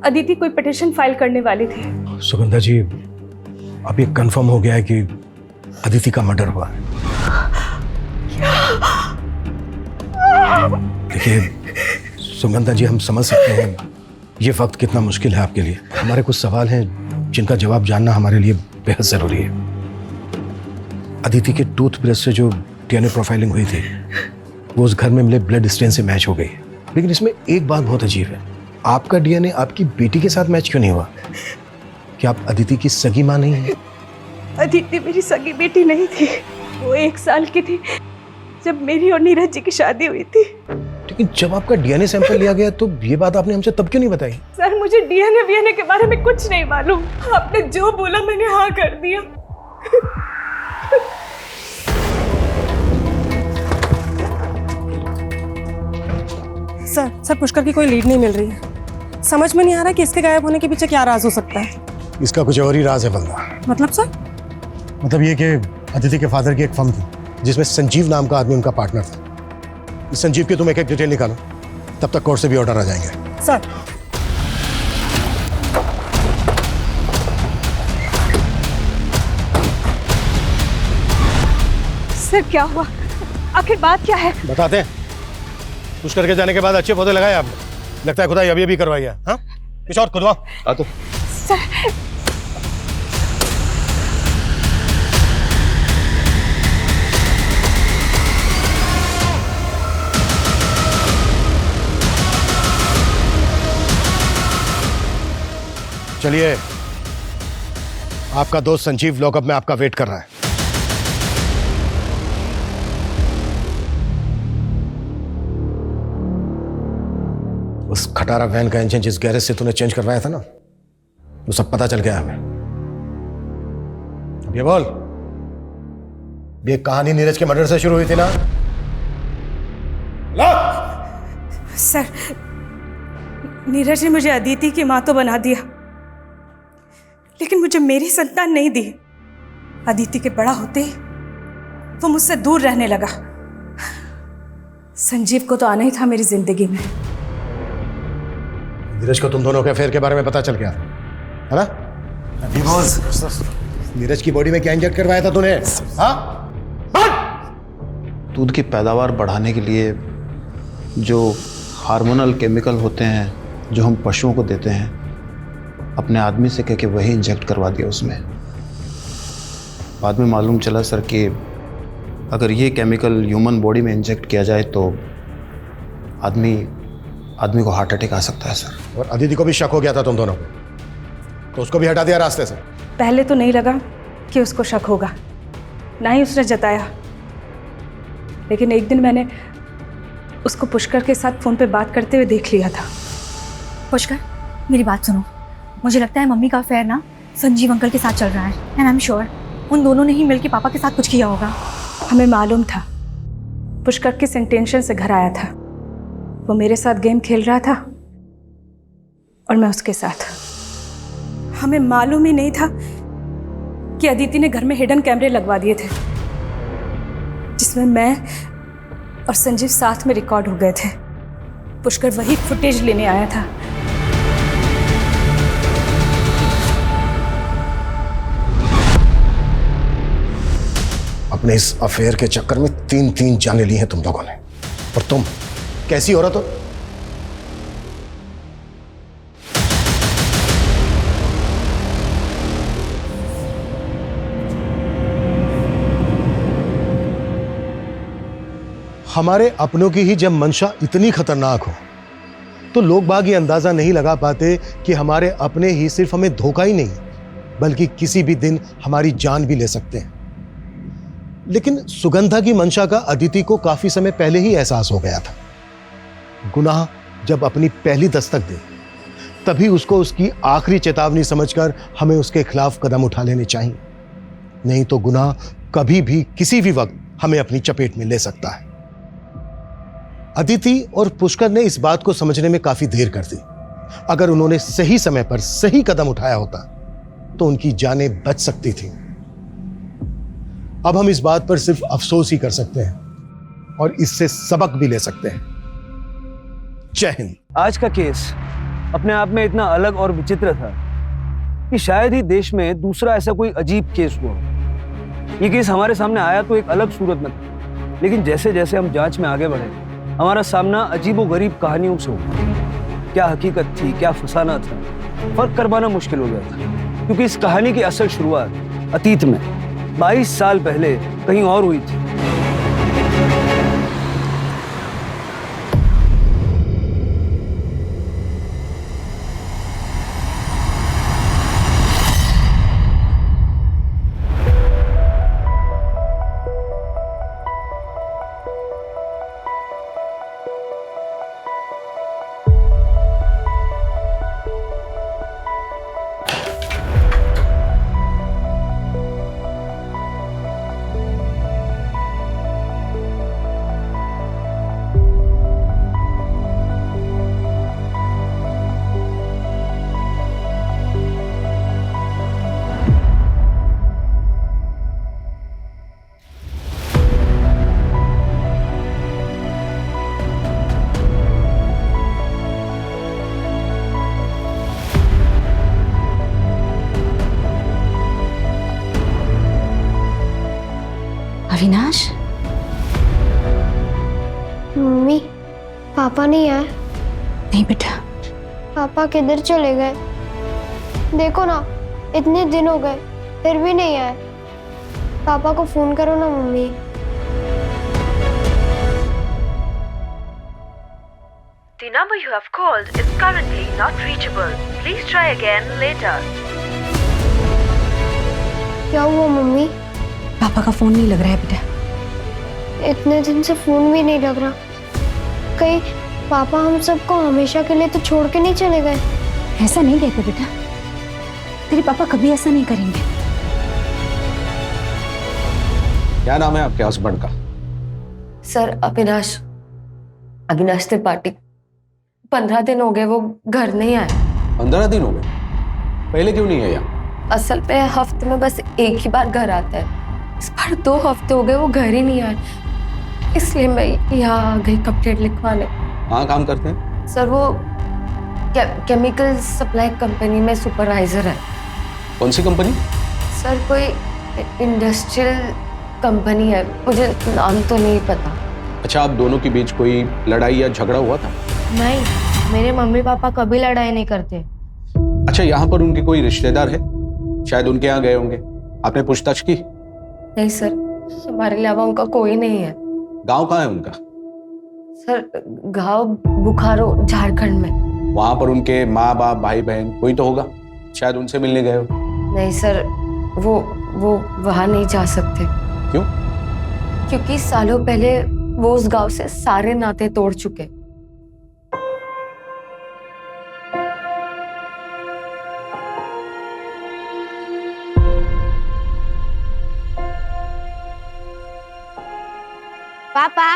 अदिति कोई पिटीशन फाइल करने वाली थी। सुगंधा जी, अब ये कंफर्म हो गया है कि अदिति का मर्डर हुआ है। देखिए सुगंधा जी, हम समझ सकते हैं ये वक्त कितना मुश्किल है आपके लिए। हमारे कुछ सवाल हैं जिनका जवाब जानना हमारे लिए बेहद ज़रूरी है। अदिति के टूथब्रश से जो डीएनए प्रोफाइलिंग हुई थी वो उस घर में मिले ब्लड स्टेन से मैच हो गई, लेकिन इसमें एक बात बहुत अजीब है, आपका डीएनए आपकी बेटी के साथ मैच क्यों नहीं हुआ? क्या आप अदिति की सगी माँ नहीं है? अदिति मेरी सगी बेटी नहीं थी, वो 1 साल की थी जब मेरी और नीरज जी की शादी हुई थी। लेकिन जब आपका डीएनए सैंपल लिया गया तो ये बात आपने हमसे तब क्यों नहीं बताई? सर मुझे डीएनए के बारे में कुछ नहीं मालूम, आपने जो बोला मैंने हाँ कर दिया। सर पुष्कर की कोई लीड नहीं मिल रही है। समझ में नहीं आ रहा कि इसके गायब होने के पीछे क्या राज हो सकता है। इसका कुछ और ही राज है बंदा। मतलब सर? मतलब ये कि अदिति के फादर की एक फर्म थी जिसमें संजीव नाम का आदमी उनका पार्टनर था। इस संजीव की तुम एक डिटेल निकालो, तब तक कोर्ट से भी ऑर्डर आ जाएंगे। सर सर क्या हुआ, आखिर बात क्या है? बताते हैं। पुष्कर के जाने के बाद अच्छे पौधे लगाए आपने, लगता है खुदाई अभी करवाई है। हाँ कुछ और खुदवाओ। आ तो सर चलिए, आपका दोस्त संजीव लॉकअप में आपका वेट कर रहा है। उस खटारा वैन का इंजन जिस गैरेज से तूने चेंज करवाया था ना, वो सब पता चल गया हमें। अब ये बोल, ये कहानी नीरज के मर्डर से शुरू हुई थी ना? सर नीरज ने मुझे अदिति की मां तो बना दिया, लेकिन मुझे मेरी संतान नहीं दी। अदिति के बड़ा होते ही वो मुझसे दूर रहने लगा। संजीव को तो आना ही था मेरी जिंदगी में। नीरज को तुम दोनों के अफेयर के बारे में पता चल गया है ना? नीरज की बॉडी में क्या इंजेक्ट करवाया था तूने? हाँ? दूध की पैदावार बढ़ाने के लिए जो हार्मोनल केमिकल होते हैं जो हम पशुओं को देते हैं, अपने आदमी से कह के वही इंजेक्ट करवा दिया उसमें। बाद में मालूम चला सर कि अगर ये केमिकल ह्यूमन बॉडी में इंजेक्ट किया जाए तो आदमी को हार्ट अटैक आ सकता है सर। और अदिति को भी शक हो गया था तुम दोनों को, तो उसको भी हटा दिया रास्ते से? पहले तो नहीं लगा कि उसको शक होगा, ना ही उसने जताया, लेकिन एक दिन मैंने उसको पुष्कर के साथ फोन पे बात करते हुए देख लिया था। पुष्कर मेरी बात सुनो, मुझे लगता है मम्मी का अफेयर ना संजीव अंकल के साथ चल रहा है, एंड आई एम श्योर उन दोनों ने ही मिलकर पापा के साथ कुछ किया होगा। हमें मालूम था पुष्कर किस इंटेंशन से घर आया था। वो मेरे साथ गेम खेल रहा था और मैं उसके साथ। हमें मालूम ही नहीं था कि अदिति ने घर में हिडन कैमरे लगवा दिए थे जिसमें मैं और संजीव साथ में रिकॉर्ड हो गए थे। पुष्कर वही फुटेज लेने आया था। अपने इस अफेयर के चक्कर में 3 जाने ली हैं तुम लोगों ने, और तुम कैसी औरत हो? हमारे अपनों की ही जब मंशा इतनी खतरनाक हो तो लोग बाग ये अंदाजा नहीं लगा पाते कि हमारे अपने ही सिर्फ हमें धोखा ही नहीं बल्कि किसी भी दिन हमारी जान भी ले सकते हैं। लेकिन सुगंधा की मंशा का अदिति को काफी समय पहले ही एहसास हो गया था। गुनाह जब अपनी पहली दस्तक दे तभी उसको उसकी आखिरी चेतावनी समझकर हमें उसके खिलाफ कदम उठा लेने चाहिए, नहीं तो गुनाह कभी भी किसी भी वक्त हमें अपनी चपेट में ले सकता है। अदिति और पुष्कर ने इस बात को समझने में काफी देर कर दी। अगर उन्होंने सही समय पर सही कदम उठाया होता तो उनकी जानें बच सकती थी। अब हम इस बात पर सिर्फ अफसोस ही कर सकते हैं और इससे सबक भी ले सकते हैं। जय हिंद। आज का केस अपने आप में इतना अलग और विचित्र था कि शायद ही देश में दूसरा ऐसा कोई अजीब केस हुआ। ये केस हमारे सामने आया तो एक अलग सूरत में था, लेकिन जैसे जैसे हम जांच में आगे बढ़े हमारा सामना अजीबोगरीब कहानियों से हुआ। क्या हकीकत थी, क्या फसाना था, फर्क कर पाना मुश्किल हो गया था, क्योंकि इस कहानी की असल शुरुआत अतीत में 22 साल पहले कहीं और हुई थी। मम्मी, पापा नहीं आए? नहीं बेटा। पापा किधर चले गए? देखो ना, इतने दिन हो गए फिर भी नहीं आए। पापा को फोन करो ना mummy. The number you have called is currently not reachable. Please try again later. क्या हुआ मम्मी? पापा का फोन नहीं लग रहा है बेटा। इतने दिन से फोन भी नहीं लग रहा। कहीं पापा हम सबको हमेशा के लिए तो छोड़ के नहीं चले गए? ऐसा नहीं कहते बेटा, तेरे पापा कभी ऐसा नहीं करेंगे। क्या नाम है आपके हस्बैंड का? सर अविनाश, अविनाश त्रिपाठी। 15 दिन हो गए वो घर नहीं आए। 15 दिन हो गए? पहले क्यों नहीं है यहाँ? असल पे हफ्ते में बस एक ही बार घर आता है। इस बार 2 हफ्ते हो गए वो घर ही नहीं आए, इसलिए मैं यहाँ आ गई कंप्लेंट लिखवाने। कहाँ काम करते हैं? सर वो केमिकल सप्लाई कंपनी में सुपरवाइजर है। कौन सी कंपनी? सर कोई इंडस्ट्रियल कंपनी है, मुझे नाम तो नहीं पता। अच्छा, आप दोनों के बीच कोई लड़ाई या झगड़ा हुआ था? नहीं, मेरे मम्मी पापा कभी लड़ाई नहीं करते। अच्छा, यहाँ पर उनके कोई रिश्तेदार है? शायद उनके यहाँ गए होंगे, आपने पूछताछ की? नहीं सर, हमारे अलावा उनका कोई नहीं है। गांव कहाँ है उनका? सर गांव बुखारो, झारखंड में। वहां पर उनके माँ बाप भाई बहन कोई तो होगा, शायद उनसे मिलने गए हो। नहीं सर, वो वहां नहीं जा सकते। क्यों? क्योंकि सालों पहले वो उस गांव से सारे नाते तोड़ चुके। पापा,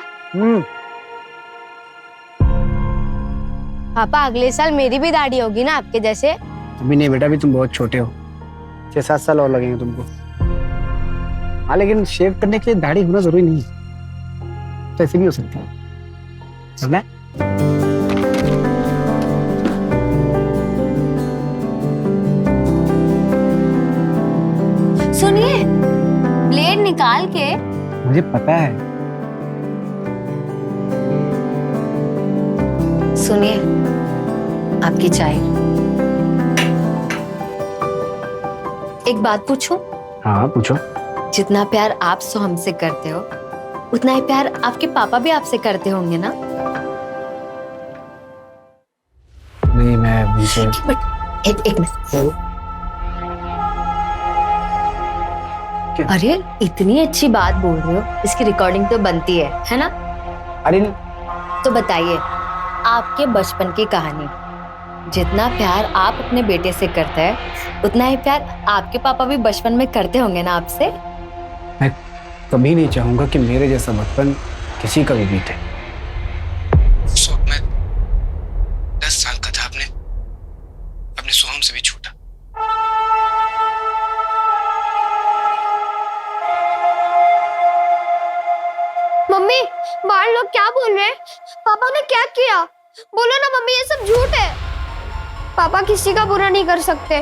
पापा अगले साल मेरी भी दाढ़ी होगी ना आपके जैसे? अभी नहीं बेटा, अभी तुम बहुत छोटे हो, 6-7 साल और लगेंगे तुमको। हाँ, लेकिन शेव करने के लिए दाढ़ी होना जरूरी नहीं है, तो ऐसे भी हो सकता है। समझा? सुनिए, ब्लेड निकाल के। मुझे पता है। सुनिए, आपकी चाय। एक बात पूछूं? हाँ पूछो। जितना प्यार आप सो हमसे करते हो, उतना ही प्यार आपके पापा भी आपसे करते होंगे ना? नहीं, मैं उनसे एक मिनट। अरे इतनी अच्छी बात बोल रहे हो, इसकी रिकॉर्डिंग तो बनती है ना? अरे तो बताइए आपके बचपन की कहानी। जितना प्यार आप अपने बेटे से करते हैं, उतना ही प्यार आपके पापा भी बचपन में करते होंगे ना आपसे? मैं कभी नहीं चाहूंगा कि मेरे जैसा बचपन किसी का भी बीते। उस वक्त मैं 10 साल का था, अपने सोहम से भी छोटा। मम्मी, बाहर लोग क्या बोल रहे हैं? पापा ने क्या किया? बोलो ना मम्मी, ये सब झूठ है। पापा किसी का बुरा नहीं कर सकते।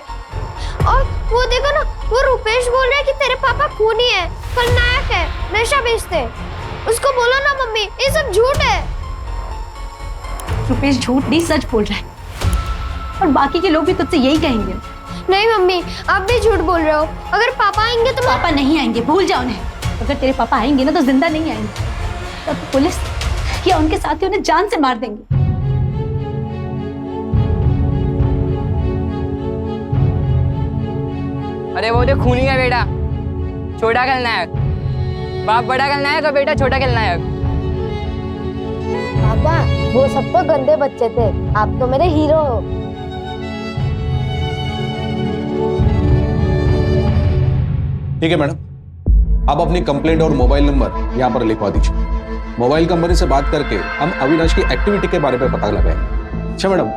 और वो देखो ना, वो रुपेश बोल रहा है कि तेरे पापा खूनी है, खलनायक है, नशा बेचते। उसको बोलो ना मम्मी, ये सब झूठ है। रुपेश झूठ नहीं सच बोल रहा है, और बाकी के लोग भी तुझसे यही कहेंगे। नहीं मम्मी, आप भी झूठ बोल रहे हो। अगर पापा आएंगे तो पापा नहीं आएंगे, भूल जाओ उन्हें। अगर तेरे पापा आएंगे ना तो जिंदा नहीं आएंगे, तब पुलिस या उनके साथी उन्हें जान से मार देंगे। अरे वो जो खूनी है बेटा, छोटा खलनायक। बाप बड़ा खलनायक और बेटा छोटा खलनायक। पापा, वो सब तो गंदे बच्चे थे, आप तो मेरे हीरो हो। ठीक है मैडम, आप अपनी कंप्लेंट और मोबाइल नंबर यहाँ पर लिखवा दीजिए। मोबाइल कंपनी से बात करके हम अविनाश की एक्टिविटी के बारे में पता लगाएंगे। अच्छा मैडम,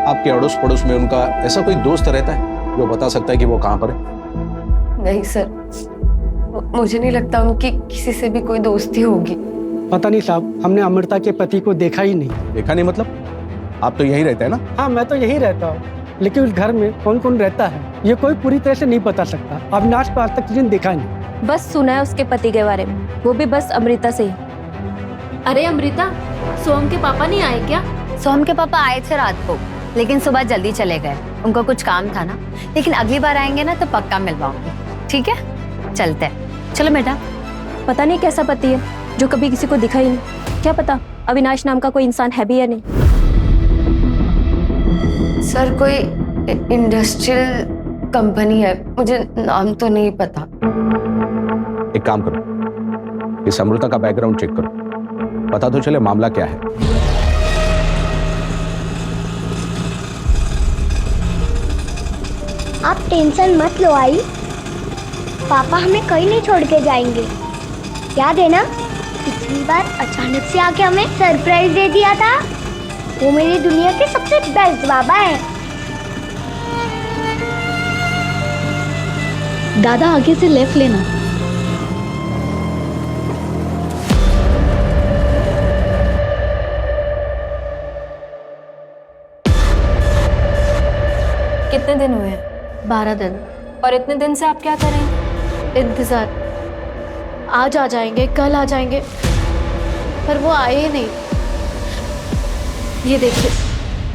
आपके अड़ोस पड़ोस में उनका ऐसा कोई दोस्त रहता है जो बता सकता है कि वो कहाँ पर है? नहीं सर, मुझे नहीं लगता उनकी किसी से भी कोई दोस्ती होगी। पता नहीं साहब, हमने अमृता के पति को देखा ही नहीं। देखा नहीं मतलब? आप तो यहीं रहते हैं ना? हाँ, मैं तो यहीं रहता हूँ, लेकिन उस घर में कौन कौन रहता है ये कोई पूरी तरह से नहीं बता सकता। अविनाश को आज तक किसी ने देखा नहीं। बस सुना है उसके पति के बारे में, वो भी बस अमृता से ही। अरे अमृता, सोहम के पापा नहीं आए क्या? सोहम के पापा आए थे रात को, लेकिन सुबह जल्दी चले गए। उनको कुछ काम था ना, लेकिन अगली बार आएंगे ना तो पक्का मिलवाऊंगी। ठीक है, चलते हैं। चलो बेटा। पता नहीं कैसा पति है जो कभी किसी को दिखा ही नहीं। क्या पता अविनाश नाम का कोई इंसान है भी या नहीं। सर कोई इंडस्ट्रियल कंपनी है, मुझे नाम तो नहीं पता। एक काम करो, इस अमृता का बैकग्राउंड चेक करो, पता तो चले मामला क्या है। आप टेंशन मत लो आई, पापा हमें कहीं नहीं छोड़ के जाएंगे। याद है ना, पिछली बार अचानक से आके हमें सरप्राइज दे दिया था। वो मेरी दुनिया के सबसे बेस्ट बाबा हैं। दादा आगे से लेफ्ट लेना। कितने दिन हुए? 12 दिन। और इतने दिन से आप क्या कर रहे हैं? इंतजार। आज आ जाएंगे, कल आ जाएंगे, पर वो आए ही नहीं। ये देखिए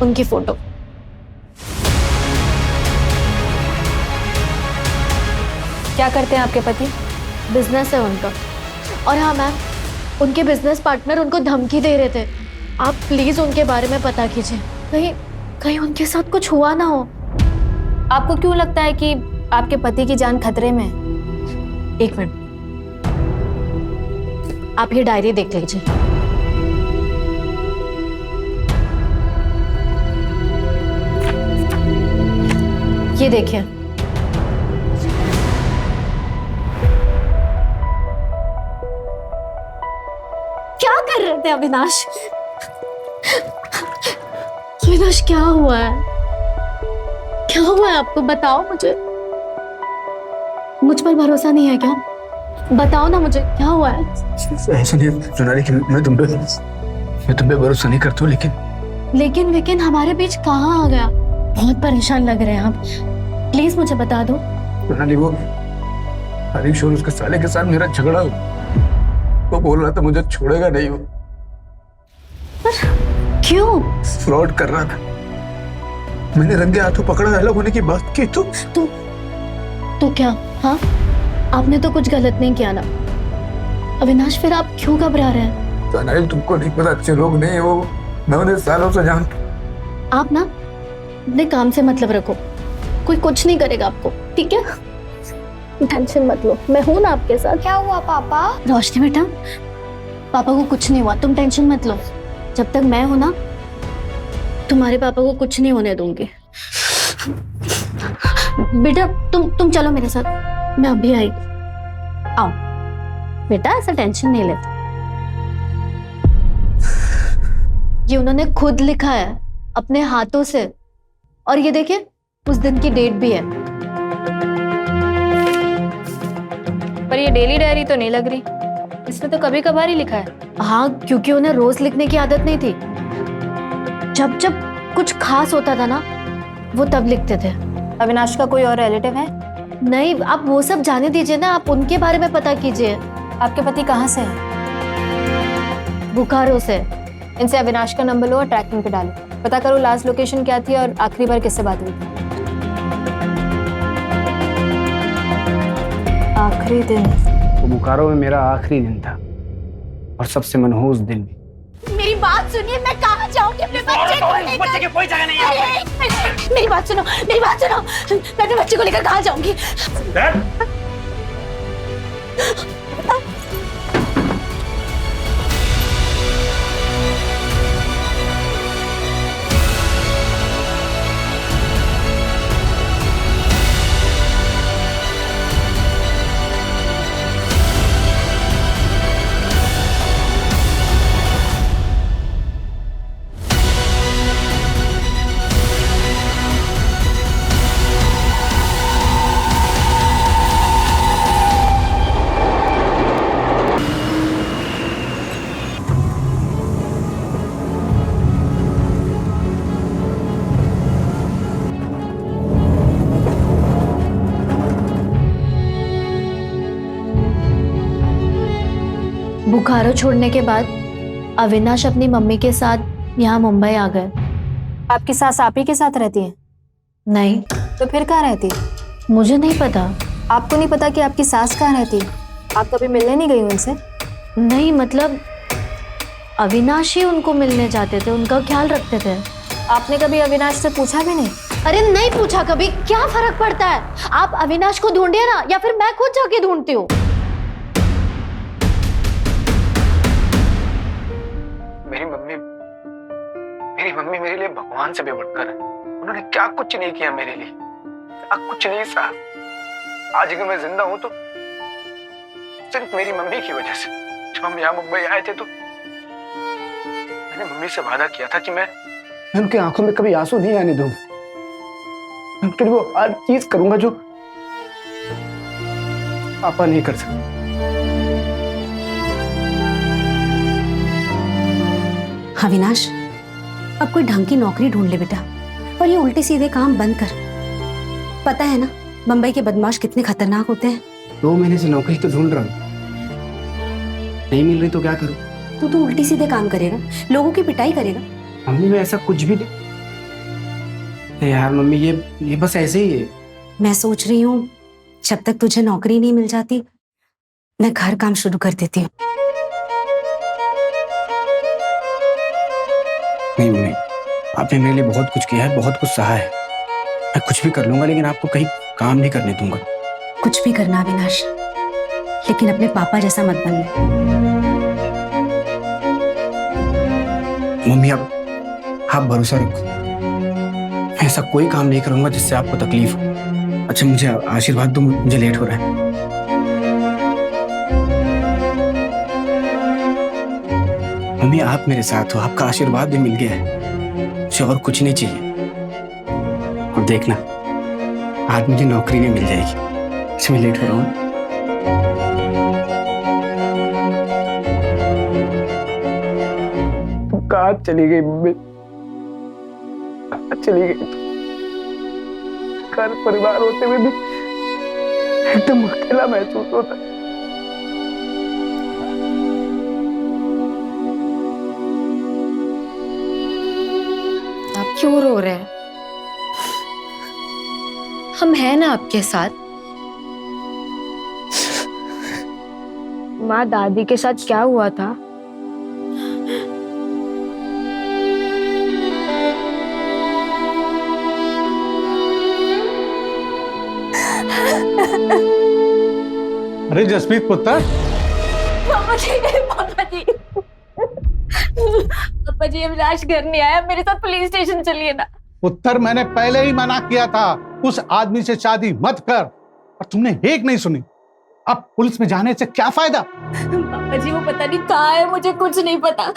उनकी फोटो। क्या करते हैं आपके पति? बिजनेस है उनका। और हाँ मैम, उनके बिजनेस पार्टनर उनको धमकी दे रहे थे। आप प्लीज उनके बारे में पता कीजिए, कहीं कहीं उनके साथ कुछ हुआ ना हो। आपको क्यों लगता है कि आपके पति की जान खतरे में है? एक मिनट, आप ये डायरी देख लीजिए। ये देखिए, क्या कर रहे थे अविनाश? अविनाश क्या हुआ है? क्या हुआ है आपको? बताओ मुझे। मुझ पर भरोसा नहीं है क्या? बताओ ना मुझे, क्या हुआ है? ऐसा नहीं सोनाली कि मैं तुम पे भरोसा नहीं करता हूँ, लेकिन हमारे बीच कहाँ आ गया? बहुत परेशान लग रहे हैं आप, प्लीज मुझे बता दो। सोनाली वो हरीश और उसके साले के साथ मेरा झगड़ा हो, वो बोल रहा था मुझे छोड़ेगा नहीं वो। क्यों? फ्रॉड कर रहा था। मैंने रंगे हाथों पकड़ा, अलग होने की बात की तो क्या? हाँ, आपने तो कुछ गलत नहीं किया ना अविनाश, फिर आप क्यों घबरा रहे हैं? सोनाली तुमको नहीं पता, अच्छे लोग नहीं वो, मैं उन्हें सालों से जानता। आप ना अपने काम से मतलब रखो, कोई कुछ नहीं करेगा आपको, ठीक है? टेंशन मत लो, मैं हूं ना आपके साथ। क्या हुआ पापा? रोशनी बेटा, पापा को कुछ नहीं हुआ, तुम टेंशन मत लो। जब तक मैं हूं ना, तुम्हारे पापा को कुछ नहीं होने दूंगी। बेटा तुम चलो मेरे साथ, मैं अभी आई। आओ बेटा, ऐसा टेंशन नहीं लेते। ये उन्होंने खुद लिखा है अपने हाथों से, और ये देखिए उस दिन की डेट भी है। पर ये डेली डायरी तो नहीं लग रही, इसमें तो कभी कभार ही लिखा है। हाँ, क्योंकि उन्हें रोज लिखने की आदत नहीं थी। जब जब कुछ खास होता था ना, वो तब लिखते थे। अविनाश का कोई और रिलेटिव है? नहीं, आप वो सब जाने दीजिए ना, आप उनके बारे में पता कीजिए। आपके पति कहाँ से है? बोकारो से। इनसे अविनाश का नंबर लो और ट्रैकिंग पे डालो, पता करो लास्ट लोकेशन क्या थी और आखिरी बार किससे बात हुई थी। आखिरी दिन वो बोकारो में मेरा आखिरी दिन था, और सबसे मनहूस दिन भी। मेरी बात सुनिए, मैं कहाँ जाऊंगी अपने बच्चे को लेकर? बच्चे की कोई जगह नहीं है। मेरी बात सुनो, मेरी बात सुनो, मैं अपने बच्चे को लेकर कहाँ जाऊंगी? बोकारो छोड़ने के बाद अविनाश अपनी मम्मी के साथ यहाँ मुंबई आ गए। आपकी सास आप ही के साथ रहती है? नहीं। तो फिर कहाँ रहती है? मुझे नहीं पता। आपको नहीं पता कि आपकी सास कहाँ रहती है? आप कभी मिलने नहीं गई उनसे? नहीं, मतलब अविनाश ही उनको मिलने जाते थे, उनका ख्याल रखते थे। आपने कभी अविनाश से पूछा भी नहीं? अरे नहीं पूछा कभी, क्या फर्क पड़ता है? आप अविनाश को ढूंढिए ना, या फिर मैं खुद जाके ढूंढती हूँ। मेरी मम्मी मेरे लिए भगवान से भी बढ़कर है। उन्होंने क्या कुछ नहीं किया मेरे लिए, क्या कुछ नहीं सहा। आज अगर मैं जिंदा हूं तो सिर्फ मेरी मम्मी की वजह से। जब हम यहाँ मुंबई आए थे तो मैंने मम्मी से वादा किया था कि मैं उनकी आंखों में कभी आंसू नहीं आने दूंगा। मैं उनके लिए वो हर चीज करूंगा जो पापा नहीं कर सकते। अविनाश, अब कोई ढंग की नौकरी ढूंढ ले बेटा, और ये उल्टे सीधे काम बंद कर। पता है ना मुंबई के बदमाश कितने खतरनाक होते हैं। 2 महीने से नौकरी तो ढूंढ रहा हूँ, नहीं मिल रही तो क्या करूँ? तू तो उल्टी सीधे काम करेगा, लोगों की पिटाई करेगा। मम्मी मैं ऐसा कुछ भी नहीं। यार मम्मी ये बस ऐसे ही है। मैं सोच रही हूँ जब तक तुझे नौकरी नहीं मिल जाती मैं घर काम शुरू कर देती हूँ। नहीं मम्मी, आपने मेरे लिए बहुत कुछ किया है, बहुत कुछ सहा है। मैं कुछ भी कर लूंगा, लेकिन आपको कहीं काम नहीं करने दूंगा। कुछ भी करना अविनाश, लेकिन अपने पापा जैसा मत बनना। मम्मी आप भरोसा रखो, मैं ऐसा कोई काम नहीं करूंगा जिससे आपको तकलीफ हो। अच्छा मुझे आशीर्वाद दो, मुझे लेट हो रहा है। मम्मी आप मेरे साथ हो, आपका आशीर्वाद भी मिल गया है, मुझे और कुछ नहीं चाहिए। और देखना आज मुझे नौकरी नहीं मिल जाएगी। अच्छा मैं लेट हो रहा हूँ। तुम कहाँ चली गई मम्मी? कहाँ चली गई? घर परिवार होते हुए भी एकदम अकेला महसूस होता है। आप क्यों रो रहे हैं? हम हैं ना आपके साथ। माँ दादी के साथ क्या हुआ था? अरे जसप्रीत पुत्र। पापा जी, पापा जी, पापा जी अविनाश घर नहीं आया, मेरे साथ पुलिस स्टेशन चलिए ना। पुत्र मैंने पहले ही मना किया था उस आदमी से शादी मत कर, और तुमने एक नहीं सुनी। अब पुलिस में जाने से क्या फायदा? पापा जी वो पता नहीं कहाँ है, मुझे कुछ नहीं पता।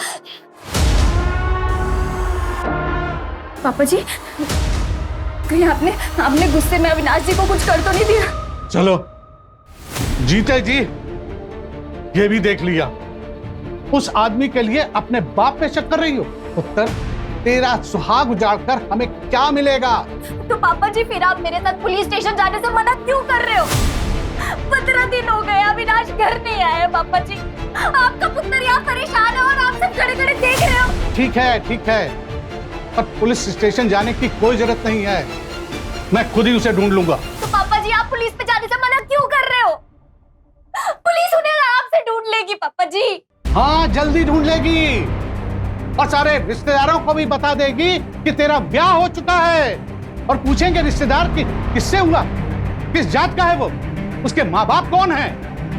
पापा जी कहीं आपने गुस्से में अविनाश जी को कुछ कर तो नहीं दिया? चलो जीते जी ये भी देख लिया। उस आदमी के लिए अपने बाप पे शक कर रही हो। पुत्र तेरा सुहाग उजाड़कर हमें क्या मिलेगा? तो पापा जी फिर आप मेरे साथ पुलिस स्टेशन जाने से मना क्यों कर रहे हो? 15 दिन हो गए अविनाश घर नहीं आया। पापा जी आपका पुत्र यहाँ परेशान है और आप सब खड़े खड़े देख रहे हो। ठीक है, पर पुलिस स्टेशन जाने की कोई जरूरत नहीं है, मैं खुद ही उसे ढूंढ लूंगा। तो पापा जी आप पुलिस पे जाने से मना क्यों कर रहे हो? पुलिस उन्हें आपसे ढूंढ लेगी पापा जी। हाँ जल्दी ढूंढ लेगी, और सारे रिश्तेदारों को भी बता देगी कि तेरा ब्याह हो चुका है। और पूछेंगे रिश्तेदार कि किससे हुआ, किस जात का है वो, उसके माँ बाप कौन है,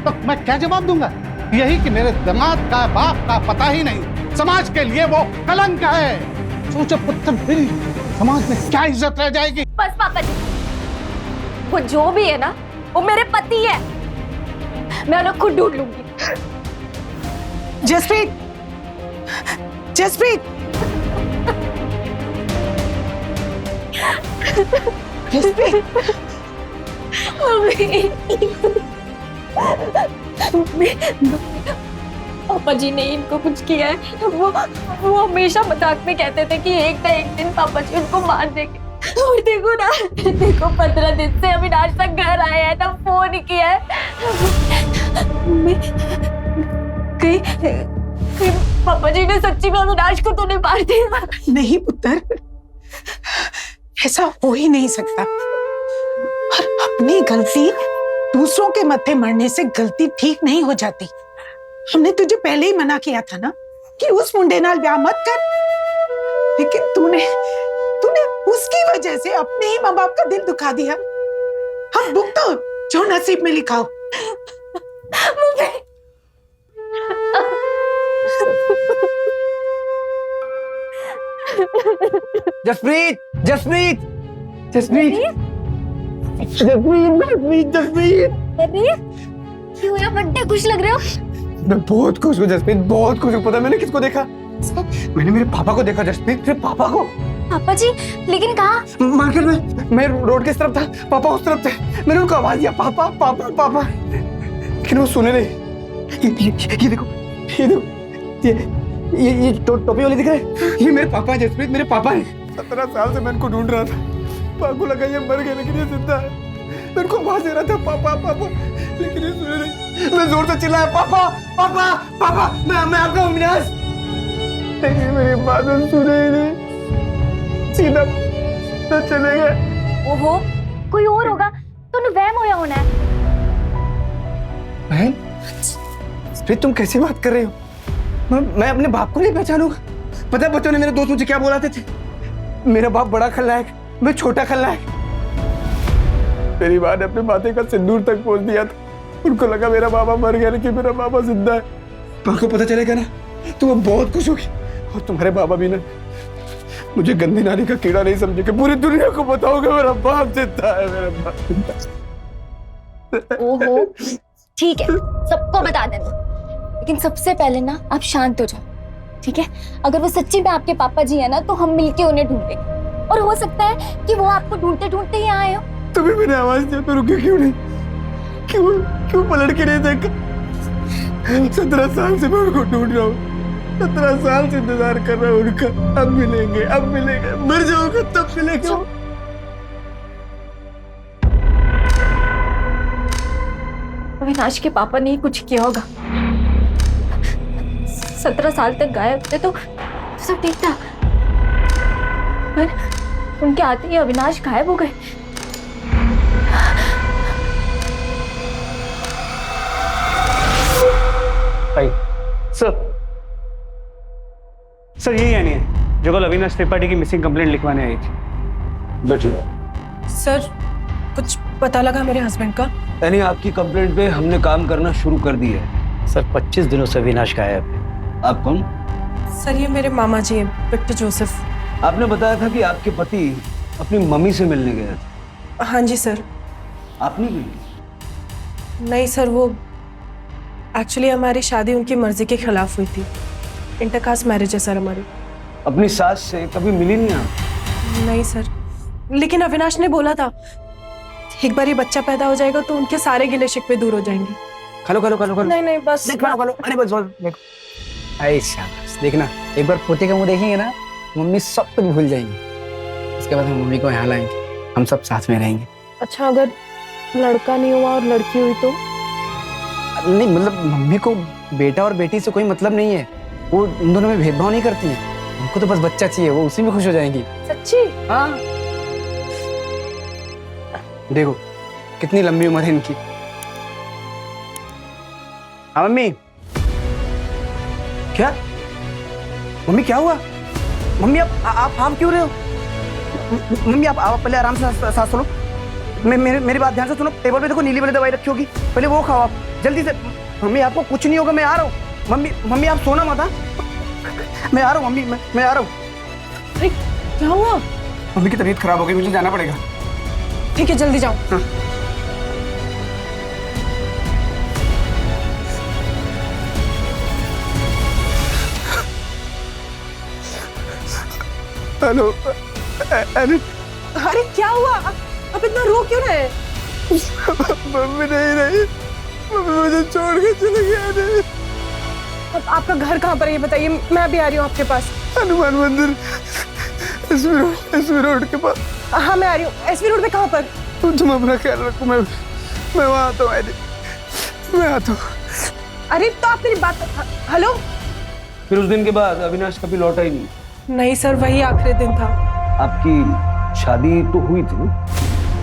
तो मैं क्या जवाब दूंगा? यही कि मेरे दामाद का बाप का पता ही नहीं, समाज के लिए वो कलंक है। सोचो पुत्र फिर समाज में क्या इज्जत रह जाएगी? बस पापा जी वो जो भी है ना वो मेरे पति है, मैं उन्हें खुद ढूंढ लूंगी। जसप्रीत, जसप्रीत, जसप्रीत, पापा जी ने इनको कुछ किया है। वो हमेशा मजाक में कहते थे कि एक ना एक दिन पापा जी उनको मार देंगे। और देखो ना, देखो 15 दिन से अविनाश तक घर आए हैं ना फोन किया है। कहीं पापा जी ने सच्ची में अविनाश को तो नहीं मार दिया। नहीं पुत्र, ऐसा हो ही नहीं सकता। और अपनी गलती दूसरों के मत्थे मरने से गलती ठीक नहीं हो जाती। हमने तुझे पहले ही मना किया था ना कि उस मुंडे नाल ब्याह मत कर, लेकिन तूने उसकी वजह से अपने ही माँ बाप का दिल दुखा दिया। हम भुगतो जो नसीब में लिखा हो। जसप्रीत, जसप्रीत, जसप्रीत, जसप्रीत, जसप्रीत, क्यों यार बड्डे खुश लग रहे हो? मैं बहुत खुश हूँ जसप्रीत, बहुत खुश हूँ। पता मैंने किसको देखा? मैंने मेरे पापा को देखा जसप्रीत, मेरे पापा को। पापा जी, लेकिन कहाँ? मार्केट में, मैं रोड किस तरफ था, पापा उस तरफ थे। मैंने उनको आवाज दिया, पापा पापा पापा, लेकिन वो सुने नहीं। ये देखो, ये देखो, ये टोपी वाले दिख रहे हैं, ये मेरे पापा हैं जसप्रीत, मेरे पापा हैं। 17 साल से मैं इनको ढूंढ रहा था। पापा को लगा ये मर गए, लेकिन ये जिंदा है। मैं इनको आवाज दे रहा था, पापा पापा, लेकिन ये सुने नहीं। मैं जोर से चिल्लाया, पापा पापा पापा, मैं आपका अविनाश, लेकिन मेरी बात सुने ही नहीं, सीधा तो चले गए। ओहो, कोई और होगा तो वहम होया होना है। बहन, जसप्रीत तुम कैसी बात कर रहे हो? मैं अपने बाप को नहीं पहचानूंगा। पता है बच्चों ने, मेरे दोस्त मुझे क्या बोलाते थे? मेरा बाप बड़ा खलनायक, मैं छोटा खलनायक। मेरी माँ ने अपने माथे का सिंदूर तक पोंछ दिया था। उनको लगा मेरा बाबा मर गया, लेकिन मेरा बाबा जिंदा है। माँ को पता चलेगा ना तो वो बहुत खुश होगी। और तुम्हारे बाबा भी ना मुझे गंदी नाली का कीड़ा नहीं समझेगा। पूरी दुनिया को बताओगे मेरा बाप जिंदा है, मेरा बाप जिंदा है। ओहो, ठीक है, सबको बता देना, लेकिन सबसे पहले ना आप शांत हो जाओ, ठीक है? अगर वो सच्ची में आपके पापा जी है ना, तो हम मिलके उन्हें ढूंढेंगे। और हो सकता है कि वो आपको ढूंढते ढूंढते ही आए हो। तुम्हें मैंने आवाज दिया तो रुके क्यों नहीं? क्यों पलट के नहीं देखा? 17 साल से मैं उनको ढूंढ रहा हूँ, 17 साल से इंतजार कर रहा हूँ उनका। अब मिलेंगे, अब मिलेंगे, मर जाऊंगा तब मिलेंगे। अविनाश के पापा ने ही कुछ किया होगा। 17 साल तक गायब थे तो सब ठीक था, पर उनके आते ही अविनाश गायब हो गए। सर यही यानी है जो कल अविनाश त्रिपाठी की मिसिंग कंप्लेंट लिखवाने आई थी। सर कुछ पता लगा मेरे हस्बैंड का? यानी आपकी कंप्लेंट पे हमने काम करना शुरू कर दिया है। सर 25 दिनों से अविनाश गायब है। आप कौन? सर ये मेरे मामा जी हैं, विक्टर जोसेफ। आपने बताया था कि आपके पति अपनी मम्मी से मिलने गए थे। हाँ जी सर। आप नहीं गई? नहीं सर, वो एक्चुअली हमारी शादी उनकी मर्जी के खिलाफ हुई थी। इंटरकास्ट मैरिज है सर हमारी। अपनी सास से कभी मिली नहीं आप? नहीं सर, लेकिन अविनाश ने बोला था एक बार ये बच्चा पैदा हो जाएगा तो उनके सारे गिले शिकवे दूर हो जाएंगे। खलो खलो खलो खलो। नहीं बस खलो। अरे बस देखो, अरे शाबाश, देखना एक बार पोते का मुंह देखेंगे ना, मम्मी सब कुछ भूल जाएंगी। उसके बाद हम मम्मी को यहाँ लाएंगे, हम सब साथ में रहेंगे। अच्छा, अगर लड़का नहीं हुआ और लड़की हुई तो? नहीं मतलब मम्मी को बेटा और बेटी से कोई मतलब नहीं है, वो उन दोनों में भेदभाव नहीं करती है। उनको तो बस बच्चा चाहिए, वो उसी में खुश हो जाएंगी। सच्ची? हाँ, देखो कितनी लंबी उम्र है इनकी। हाँ मम्मी। क्या मम्मी, क्या हुआ? मम्मी आप क्यों रहे हो? मम्मी आप पहले आराम से सांस लो। मेरी बात ध्यान से सुनो। टेबल पे देखो नीली वाली दवाई रखी होगी, पहले वो खाओ आप जल्दी से। मम्मी आपको कुछ नहीं होगा, मैं आ रहा हूँ। मम्मी आप सोना मत। मैं आ रहा हूँ मम्मी, मैं आ रहा हूँ। अरे क्या हुआ? मम्मी की तबीयत खराब हो गई, मुझे जाना पड़ेगा। ठीक है, जल्दी जाओ। हाँ। हेलो। अरे क्या हुआ? अब इतना रो क्यों रहे? मम्मी नहीं रही, मम्मी मुझे छोड़ के चले गए। अब आपका घर कहाँ पर है ये बताइए, मैं भी आ रही हूँ आपके पास। हनुमान मंदिर, एसवी रोड के पास। हाँ मैं आ रही हूँ। एसवी रोड पे कहाँ पर? तुम अपना ख्याल रखो, मैं वहाँ आता हूँ। मैं आता हूँ। अरे तो आप मेरी बात। हेलो फिर उस दिन के बाद अविनाश कभी लौटा ही नहीं? नहीं सर, वही आखिरी दिन था। आपकी शादी तो हुई थी ना?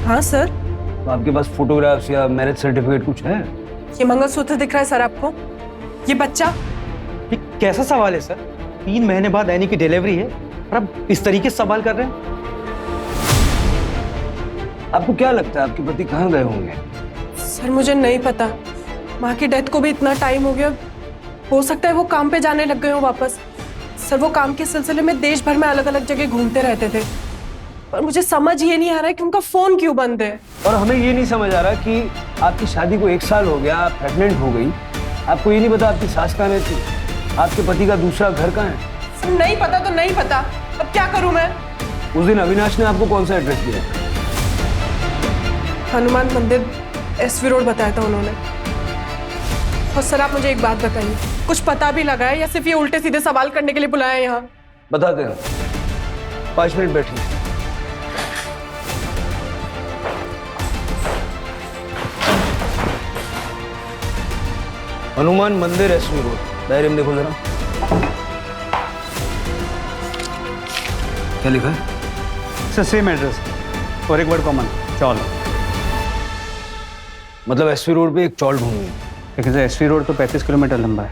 हाँ सर। तो आपके पास फोटोग्राफ्स या मैरिज सर्टिफिकेट कुछ है? ये मंगलसूत्र दिख रहा है सर आपको? ये बच्चा? ये कैसा सवाल है सर? 3 महीने बाद एनी की डिलीवरी है और आप इस तरीके से सवाल कर रहे हैं? आपको क्या लगता है आपके पति कहाँ गए होंगे? सर मुझे नहीं पता, माँ की डेथ को भी इतना टाइम हो गया, हो सकता है वो काम पे जाने लग गए हो वापस। सर वो काम के सिलसिले में देश भर में अलग अलग जगह घूमते रहते थे, पर मुझे समझ ये नहीं आ रहा है कि उनका फोन क्यों बंद है। और हमें ये नहीं समझ आ रहा कि आपकी शादी को 1 साल हो गया, आप प्रेग्नेंट हो गई, आपको ये नहीं पता आपकी सास कहाँ रहती, आपके पति का दूसरा घर कहाँ है? सर नहीं पता तो नहीं पता, अब क्या करूं मैं? उस दिन अविनाश ने आपको कौन सा एड्रेस दिया? हनुमान मंदिर, SV रोड बताया था उन्होंने। और सर आप मुझे एक बात बताइए, कुछ पता भी लगा है या सिर्फ ये उल्टे सीधे सवाल करने के लिए बुलाया है यहाँ? बताते हैं, 5 मिनट बैठिए। हनुमान मंदिर, SV रोड, डायरी में देखो जरा। क्या लिखा है? सर सेम एड्रेस और एक वर्ड कॉमन, चौल। मतलब SV रोड पे एक चौल ढूंढनी है? लेकिन सर SV रोड तो 35 किलोमीटर लंबा है,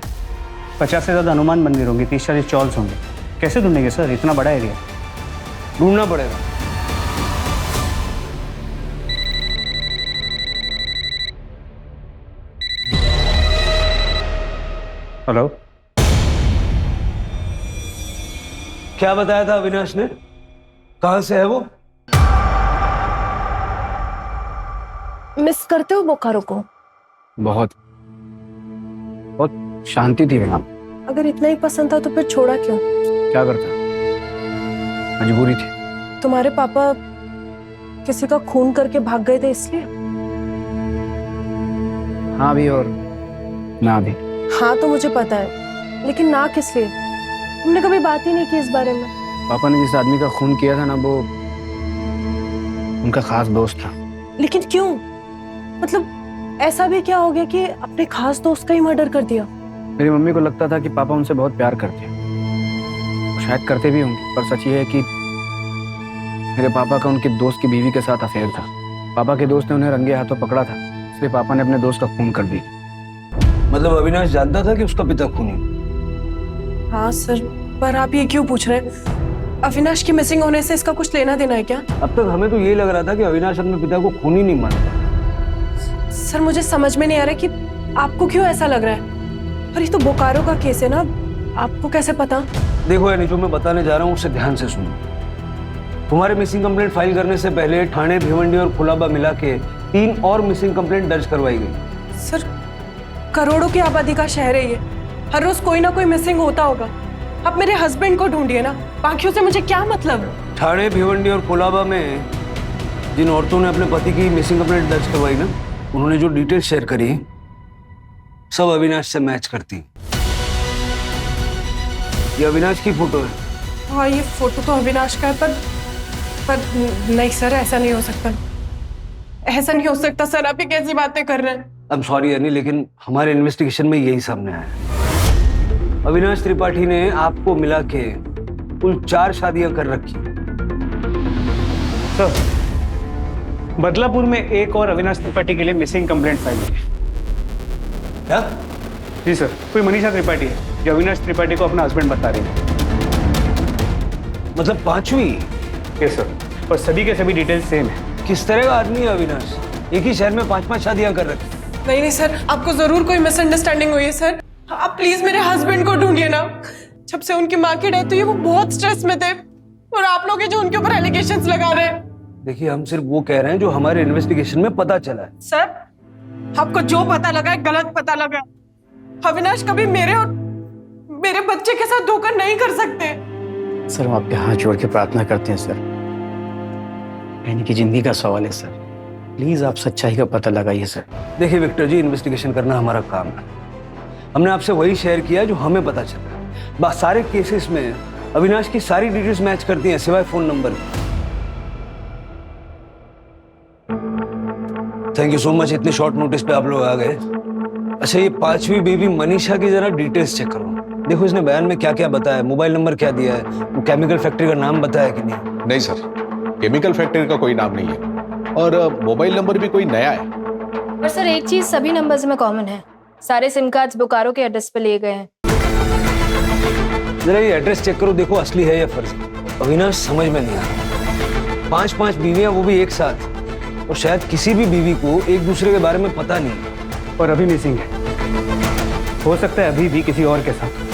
50 से ज़्यादा हनुमान मंदिर होंगे, 30-40 चौल्स होंगे, कैसे ढूंढेंगे सर? इतना बड़ा एरिया ढूंढना पड़ेगा। हेलो, क्या बताया था अविनाश ने? कहां से है वो? मिस करते हो बोकारो को? बहुत शांति थी वहाँ। अगर इतना ही पसंद था तो फिर छोड़ा क्यों? क्या करता, मजबूरी थी। तुम्हारे पापा किसी का खून करके भाग गए थे इसलिए? हाँ भी और ना भी। हाँ तो मुझे पता है, लेकिन ना किस लिए? तुमने कभी बात ही नहीं की इस बारे में। पापा ने जिस आदमी का खून किया था ना, वो उनका खास दोस्त था। लेकिन क्यों? मतलब ऐसा भी क्या हो गया कि अपने खास दोस्त का ही मर्डर कर दिया? मेरी मम्मी को लगता था कि पापा उनसे बहुत प्यार करते हैं, शायद करते भी होंगे, पर सच ये है कि मेरे पापा का उनके दोस्त की बीवी के साथ अफेयर था। पापा के दोस्त ने उन्हें रंगे हाथों पकड़ा था, इसलिए पापा ने अपने दोस्त का खून कर दिया। मतलब अविनाश जानता था कि उसका पिता खूनी? हाँ सर, पर आप ये क्यों पूछ रहे हैं? अविनाश की मिसिंग होने से इसका कुछ लेना देना है क्या? अब तक हमें तो यही लग रहा था कि अविनाश अपने पिता को खूनी नहीं मानता। सर मुझे समझ में नहीं आ रहा कि आपको क्यों ऐसा लग रहा है। और ये तो बोकारो का केस है ना, आपको कैसे पता? देखो यानी जो मैं बताने जा रहा हूँ उसे ध्यान से सुनो। तुम्हारे मिसिंग कंप्लेंट फाइल करने से पहले ठाणे, भिवंडी और कुलाबा मिला के 3 और मिसिंग कंप्लेंट दर्ज करवाई गई। सर करोड़ों की आबादी का शहर है ये, हर रोज कोई ना कोई मिसिंग होता होगा। आप मेरे हस्बैंड को ढूंढिए ना, बाकियों से मुझे क्या मतलब? ठाणे, भिवंडी और कोलाबा में जिन औरतों ने अपने पति की मिसिंग कंप्लेंट दर्ज करवाई ना, उन्होंने जो डिटेल शेयर करी सब अविनाश से मैच करती। ये अविनाश की फोटो है। हाँ ये फोटो तो अविनाश का है, पर नहीं सर, ऐसा नहीं हो सकता, ऐसा नहीं हो सकता सर। आप ये कैसी बातें कर रहे हैं? I'm sorry यानी, लेकिन हमारे इन्वेस्टिगेशन में यही सामने आया है। अविनाश त्रिपाठी ने आपको मिला के कुल 4 शादियां कर रखी। सर बदलापुर में एक और अविनाश त्रिपाठी के लिए मिसिंग कंप्लेंट फाइल हुई। क्या? जी सर, कोई मनीषा त्रिपाठी है जो अविनाश त्रिपाठी को अपना हस्बैंड बता रही है। मतलब 5वीं? यस सर, और सभी के सभी डिटेल्स सेम है। किस तरह का आदमी है अविनाश? एक ही शहर में 5-5 शादियां कर रखी। नहीं सर, आपको जरूर कोई मिसअंडरस्टैंडिंग हुई है सर। आप प्लीज मेरे हस्बैंड को ढूंढिए ना। जब से उनकी माँ की डेथ हुई है वो बहुत स्ट्रेस में थे, और आप लोग हैं जो उनके ऊपर एलिगेशंस लगा रहे हैं। देखिए हम सिर्फ वो कह रहे हैं जो हमारे इन्वेस्टिगेशन में पता चला है। सर आपको जो पता लगा है गलत पता लगा। अविनाश कभी मेरे और मेरे बच्चे के साथ धोखा नहीं कर सकते। सर हम आपके हाथ जोड़ के प्रार्थना करते हैं सर, यानी कि जिंदगी का सवाल है सर, प्लीज आप सच्चाई का पता लगाइए सर। देखिए विक्टर जी, इन्वेस्टिगेशन करना हमारा काम है। हमने आपसे वही शेयर किया जो हमें पता चला। बस सारे केसेस में अविनाश की सारी डिटेल्स मैच करती हैं सिवाय phone number. Thank you so much, इतने शॉर्ट नोटिस पे आप लोग आ गए। अच्छा ये 5वीं बेबी मनीषा की जरा डिटेल्स चेक करो। देखो इसने बयान में क्या क्या बताया, मोबाइल नंबर क्या दिया है, वो केमिकल फैक्ट्री का नाम बताया कि नहीं? नहीं सर, केमिकल फैक्ट्री का कोई नाम नहीं है और मोबाइल नंबर भी कोई नया है। पर सर एक चीज सभी नंबर्स में कॉमन है, सारे सिम कार्ड्स बोकारो के एड्रेस पे लिए गए हैं। जरा ये एड्रेस चेक करो, देखो असली है या फर्जी। अविनाश समझ में नहीं आ रहा, 5 बीवियां, वो भी एक साथ, और शायद किसी भी बीवी को एक दूसरे के बारे में पता नहीं। और अभी मिसिंग है, हो सकता है अभी भी किसी और के साथ।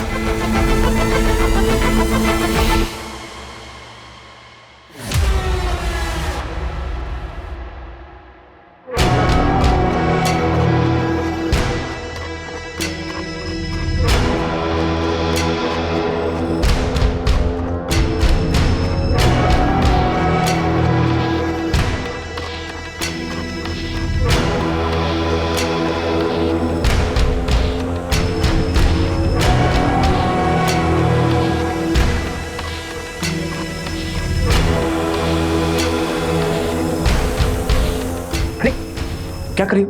क्या करी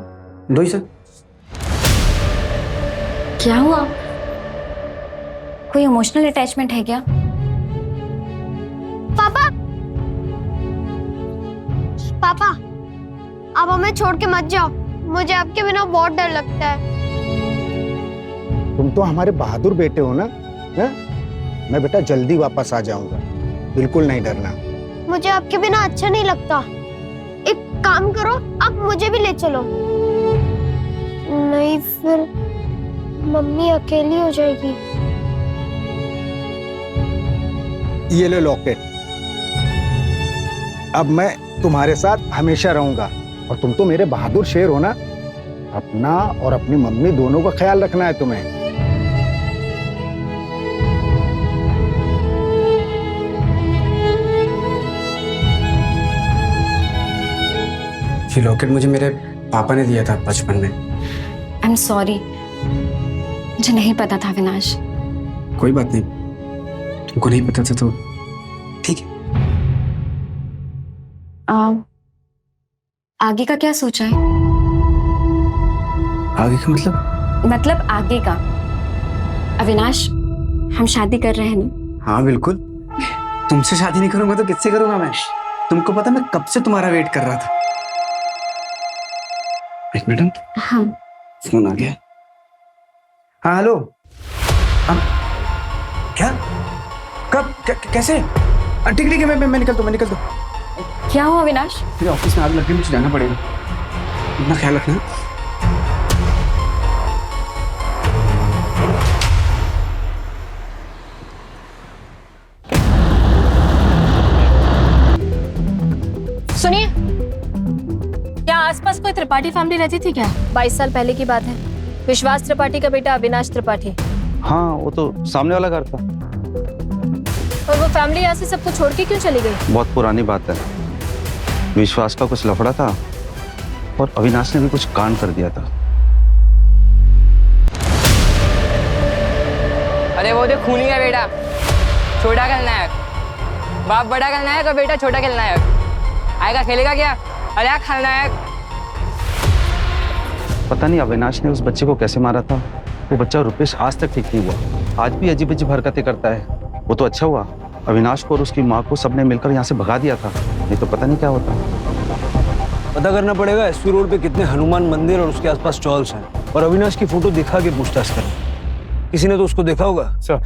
दो ही सर? क्या हुआ? कोई इमोशनल अटैचमेंट है क्या? पापा, पापा, आप हमें छोड़ के मत जाओ, मुझे आपके बिना बहुत डर लगता है। तुम तो हमारे बहादुर बेटे हो ना? है? मैं बेटा जल्दी वापस आ जाऊंगा, बिल्कुल नहीं डरना। मुझे आपके बिना अच्छा नहीं लगता। एक काम करो, आप मुझे भी ले चलो। नहीं फिर मम्मी अकेली हो जाएगी। ये ले लॉकेट, अब मैं तुम्हारे साथ हमेशा रहूंगा और तुम तो मेरे बहादुर शेर हो ना। अपना और अपनी मम्मी दोनों का ख्याल रखना है तुम्हें। ये लॉकेट मुझे मेरे पापा ने दिया था बचपन में। आई एम सॉरी, मुझे नहीं पता था अविनाश। कोई बात नहीं, तुमको नहीं पता था तो ठीक है। आगे का क्या सोचा है? आगे का मतलब आगे का। अविनाश, हम शादी कर रहे हैं ना? हाँ बिल्कुल। तुमसे शादी नहीं करूंगा तो किससे करूंगा मैं? तुमको पता मैं कब से तुम्हारा वेट कर रहा था। एक मिनट। हाँ, फोन आ गया। हाँ हेलो। क्या? कब? कैसे? ठीक है, मैं निकलता हूँ। क्या हुआ अविनाश? मेरे ऑफिस में आग लग गई, मुझे जाना पड़ेगा। अपना ख्याल रखना। सुनिए, क्या आसपास कोई त्रिपाठी फैमिली रहती थी क्या? 22 साल पहले की बात है। विश्वास त्रिपाठी का बेटा अविनाश त्रिपाठी। हाँ, वो तो सामने वाला घर था। और वो फैमिली यहाँ से सबको छोड़ के क्यों चली गई? बहुत पुरानी बात है। विश्वास का कुछ लफड़ा था और अविनाश ने भी कुछ कांड कर दिया था। अरे वो जो खूनी का बेटा, छोटा खलनायक, बाप बड़ा खलनायक और बेटा छोटा खलनायक। आएगा खेलेगा क्या? अरे खलनायक। पता नहीं अविनाश ने उस बच्चे को कैसे मारा था। वो बच्चा रुपेश आज तक ठीक नहीं हुआ, आज भी अजीब अजीब हरकतें करता है। वो तो अच्छा हुआ अविनाश को और उसकी माँ को सबने मिलकर यहाँ से भगा दिया था, नहीं तो पता नहीं क्या होता। पता करना पड़ेगा एसपी रोड पे कितने हनुमान मंदिर और उसके आसपास चौल्स हैं, और अविनाश की फोटो दिखा के पूछताछ करें। किसी ने तो उसको देखा होगा। सर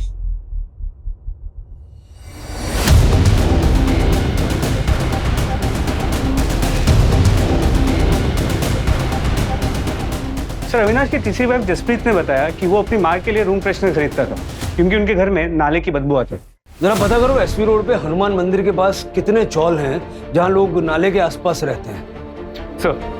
अविनाश की तीसरी वाइफ जसप्रीत ने बताया कि वो अपनी माँ के लिए रूम फ्रेशनर खरीदता था क्योंकि उनके घर में नाले की बदबू आती। जरा पता करो एसपी रोड पे हनुमान मंदिर के पास कितने चौल हैं जहां लोग नाले के आसपास रहते हैं। सर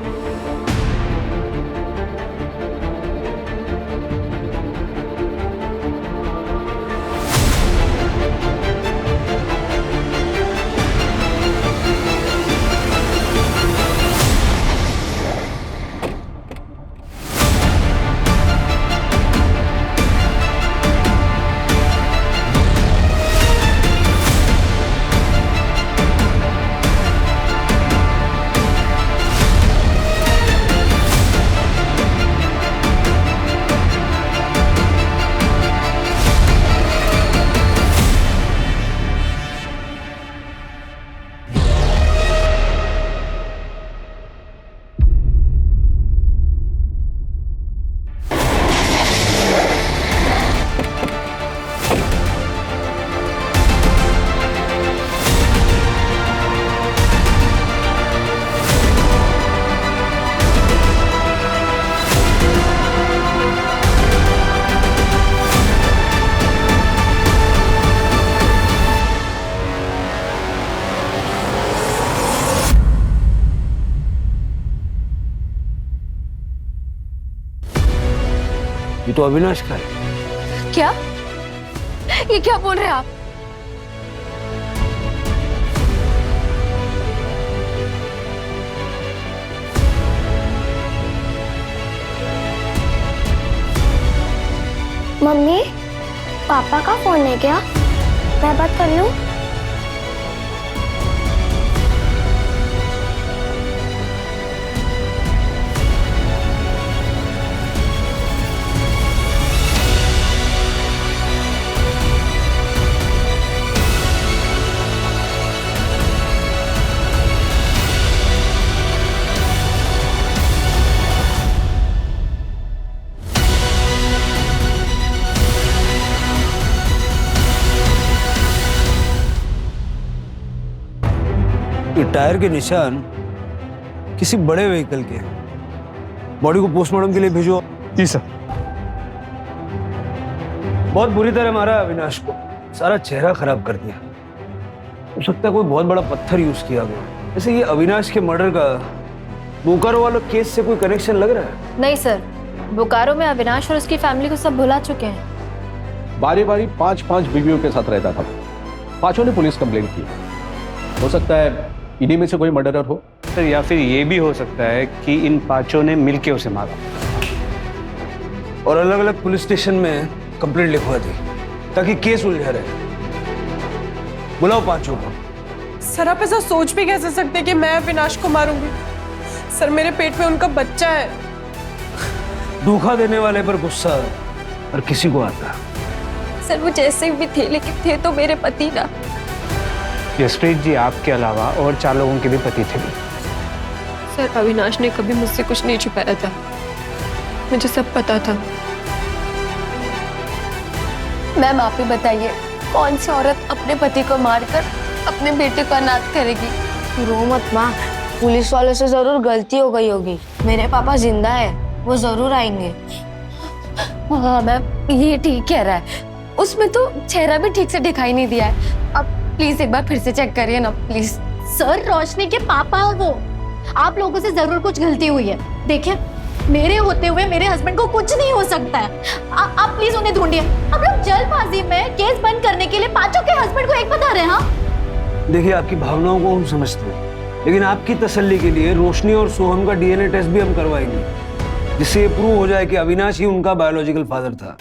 तो अविनाश का है। क्या? ये क्या बोल रहे हैं आप? मम्मी, पापा का फोन है क्या? मैं बात कर लूं? ये टायर के निशान किसी बड़े व्हीकल के हैं। बॉडी को पोस्टमार्टम के लिए भेजो। जी सर। बहुत बुरी तरह मारा है अविनाश को, सारा चेहरा खराब कर दिया। हो सकता है कोई बहुत बड़ा पत्थर यूज किया गया। वैसे ये अविनाश के मर्डर का बोकारो वाला केस से कोई कनेक्शन लग रहा है? नहीं सर, बोकारो में अविनाश और उसकी फैमिली को सब भुला चुके हैं। बारी बारी 5-5 बीवियों के साथ रहता था। पांचों ने पुलिस कंप्लेंट की। हो सकता है इन्हीं में से कोई मर्डरर हो सर, या फिर ये भी हो सकता है कि इन पांचों ने मिलके उसे मारा और अलग अलग पुलिस स्टेशन में कंप्लेंट लिखवा दी ताकि केस उलझा रहे। बुलाओ पांचों को। सर आप ऐसा सोच भी कैसे सकते कि मैं अविनाश को मारूंगी? सर मेरे पेट में उनका बच्चा है। धोखा देने वाले पर गुस्सा और किसी को आता। सर वो जैसे भी थे, लेकिन थे तो मेरे पति ना। जसप्रीत जी आपके अलावा और 4 लोगों के भी पति थे। सर अविनाश ने कभी मुझसे कुछ नहीं छुपाया था, मुझे सब पता था। मैम आप ही बताइए, कौन सी औरत अपने पति को मारकर अपने बेटे को अनाथ करेगी? रो मत माँ, पुलिस वालों से जरूर गलती हो गई होगी। मेरे पापा जिंदा है, वो जरूर आएंगे। हाँ मैम, ये ठीक कह रहा है। उसमें तो चेहरा भी ठीक से दिखाई नहीं दिया है। अब प्लीज एक बार फिर से चेक करिए ना प्लीज। सर रोशनी के पापा है वो। आप लोगों से जरूर कुछ गलती हुई है। देखिए, मेरे होते हुए मेरे हस्बैंड को कुछ नहीं हो सकता है। आप प्लीज उन्हें ढूंढिए। हम लोग जल्दबाजी में केस बंद करने के लिए पांचों के हस्बैंड को एक बता रहे हैं। हाँ देखिए, आपकी भावनाओं को हम समझते हैं, लेकिन आपकी तसल्ली के लिए रोशनी और सोहम का डीएनए टेस्ट भी हम करवाएंगे, जिससे ये प्रूव हो जाए कि अविनाश ही उनका बायोलॉजिकल फादर था।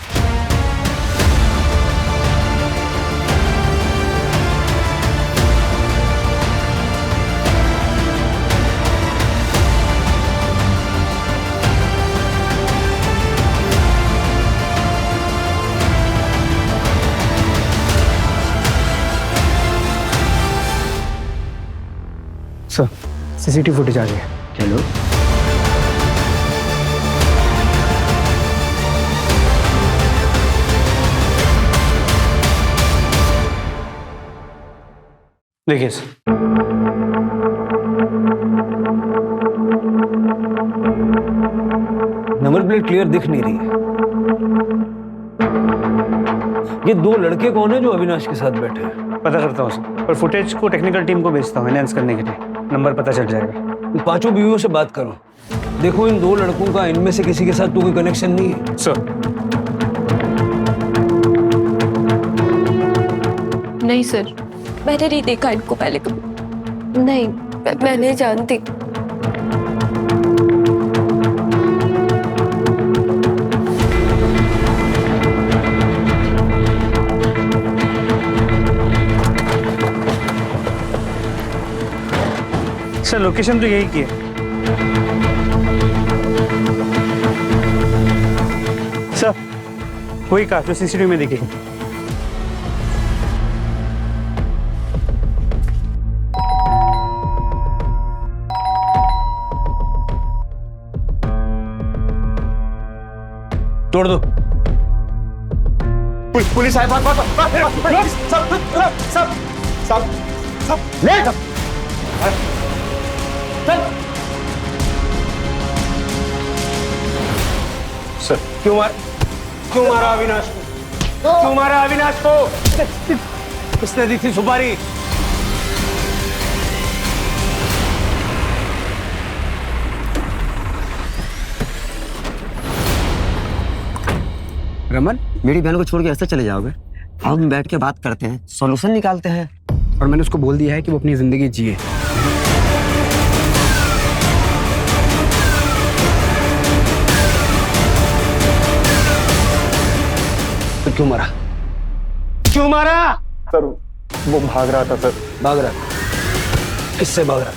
सर सीसीटीवी फुटेज आ गई है। चलो देखिए सर, नंबर प्लेट क्लियर दिख नहीं रही है। ये 2 लड़के कौन है जो अविनाश के साथ बैठे हैं? पता करता हूँ सर, और फुटेज को टेक्निकल टीम को भेजता हूँ एनहांस करने के लिए। नंबर पता चल जाएगा। इन पांचों बीवियों से बात करो। देखो इन 2 लड़कों का इनमें से किसी के साथ तो कोई कनेक्शन नहीं है। सर नहीं सर, मैंने नहीं देखा इनको पहले कभी। नहीं, मैं नहीं जानती। सर लोकेशन तो यही की है। सर वही कार जो सीसीटीवी में दिखेगी। तोड़ दो। पुलिस आए। सब ले सर क्यों मारा अविनाश को? क्यों मारा अविनाश को? किसने दी थी सुपारी? रमन, मेरी बहन को छोड़ के ऐसे चले जाओगे? हम बैठ के बात करते हैं, सॉल्यूशन निकालते हैं। और मैंने उसको बोल दिया है कि वो अपनी जिंदगी जिए। तो क्यों मारा? क्यों मारा? सर वो भाग रहा था सर। भाग रहा? किससे भाग रहा?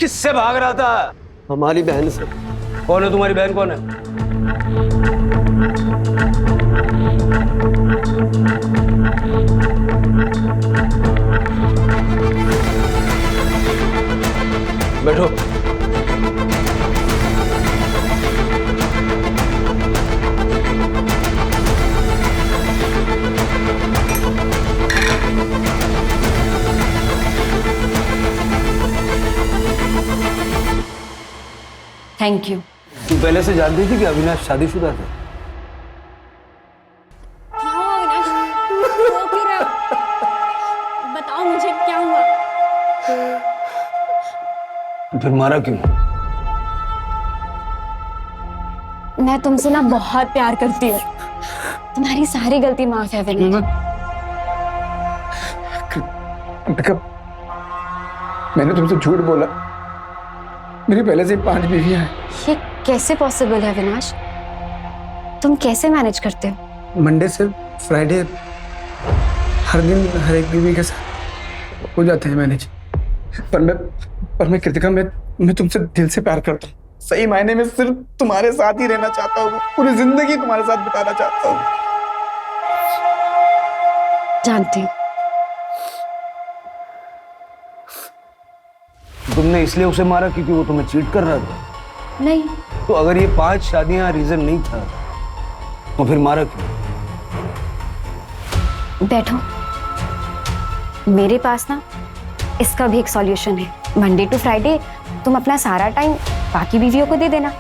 किससे भाग रहा था? हमारी बहन से। कौन है तुम्हारी बहन? कौन है? बैठो। Thank you. तू पहले से जानती थी कि अविनाश शादीशुदा था? क्या हुआ अविनाश? रो क्यों रहे हो? बताओ मुझे क्या हुआ? फिर मारा क्यों? मैं तुमसे ना बहुत प्यार करती हूँ। तुम्हारी सारी गलती माफ है अविनाश। मैंने तुमसे झूठ बोला। मेरी पहले से 5 बीवियां हैं। ये कैसे पॉसिबल है अविनाश? तुम कैसे मैनेज करते हो? मंडे से फ्राइडे हर दिन हर एक बीवी के साथ हो जाते हैं मैनेज। पर मैं कृतिका, मैं तुमसे दिल से प्यार करता हूँ। सही मायने में सिर्फ तुम्हारे साथ ही रहना चाहता हूँ। पूरी जिंदगी तुम्हारे साथ बिताना चाहता हूँ। जानती हूँ। तुमने इसलिए उसे मारा क्योंकि वो तुम्हें चीट कर रहा था? नहीं। तो अगर ये 5 शादियां रीजन नहीं था तो फिर मारा क्यों? बैठो, मेरे पास ना इसका भी एक सॉल्यूशन है। मंडे टू फ्राइडे तुम अपना सारा टाइम बाकी बीवियों को दे देना।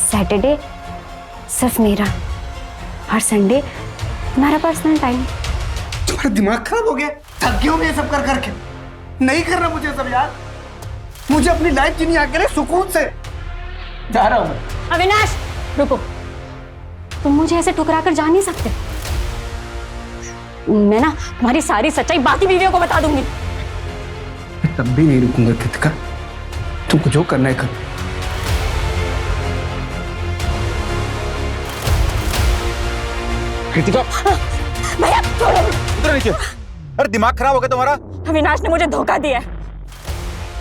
सैटरडे सिर्फ मेरा और संडे तुम्हारा पर्सनल टाइम। तुम्हारा दिमाग खराब हो गया? थक गया हूं मैं ये सब कर करके। नहीं करना मुझे सब यार। मुझे अपनी लाइफ जीनी आके रे सुकून से। जा रहा हूं मैं। अविनाश रुको, तुम मुझे ऐसे ठुकरा कर जा नहीं सकते। मैं ना तुम्हारी सारी सच्चाई बाकी बीवियों को बता दूंगी। मैं तब भी नहीं रुकूंगा कृतिका। तुमको जो करना है करो। कृतिका भैया छोड़ो। उधर नीचे। अरे दिमाग खराब हो गया तुम्हारा? अविनाश ने मुझे धोखा दिया है।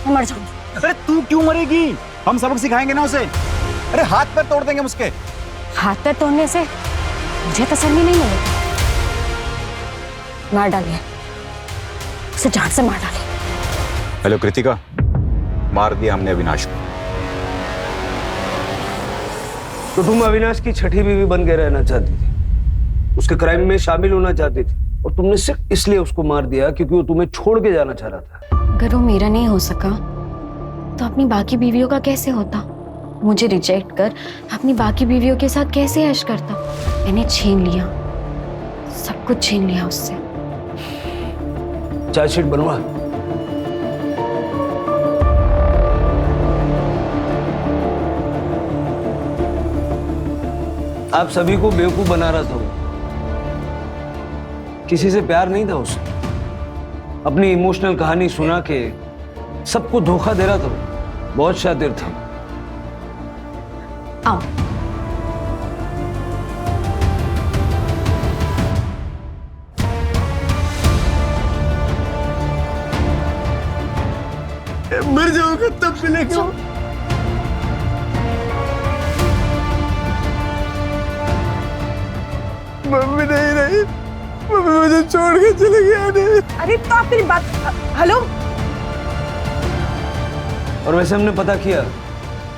मैं मर जाऊंगी। अरे तू क्यों मरेगी? हम सबक सिखाएंगे ना उसे। अरे हाथ पैर तोड़ देंगे उसके। हाथ पैर तोड़ने से मुझे तसल्ली नहीं मिलेगी। मार डालिए उसे, जान से मार डालिए। हेलो कृतिका, मार दिया हमने अविनाश को। तो तुम अविनाश की छठी बीवी बन के रहना चाहती थी, उसके क्राइम में शामिल होना चाहती थी, और तुमने सिर्फ इसलिए उसको मार दिया क्योंकि वो तुम्हें छोड़ के जाना चाह रहा था। अगर वो मेरा नहीं हो सका तो अपनी बाकी बीवियों का कैसे होता? मुझे रिजेक्ट कर अपनी बाकी बीवियों के साथ कैसे ऐश करता? मैंने छीन लिया, सब कुछ छीन लिया उससे। चार्जशीट बनवा। आप सभी को बेवकूफ बना रहा था वो। किसी से प्यार नहीं था उसे। अपनी इमोशनल कहानी सुना के सबको धोखा दे रहा था वो। बहुत शातिर था। आओ। मर जाऊंगा तब मिलेगा। मम्मी नहीं रही, मम्मी मुझे छोड़ के चले गया। अरे तो आप मेरी बात। हेलो। और वैसे हमने पता किया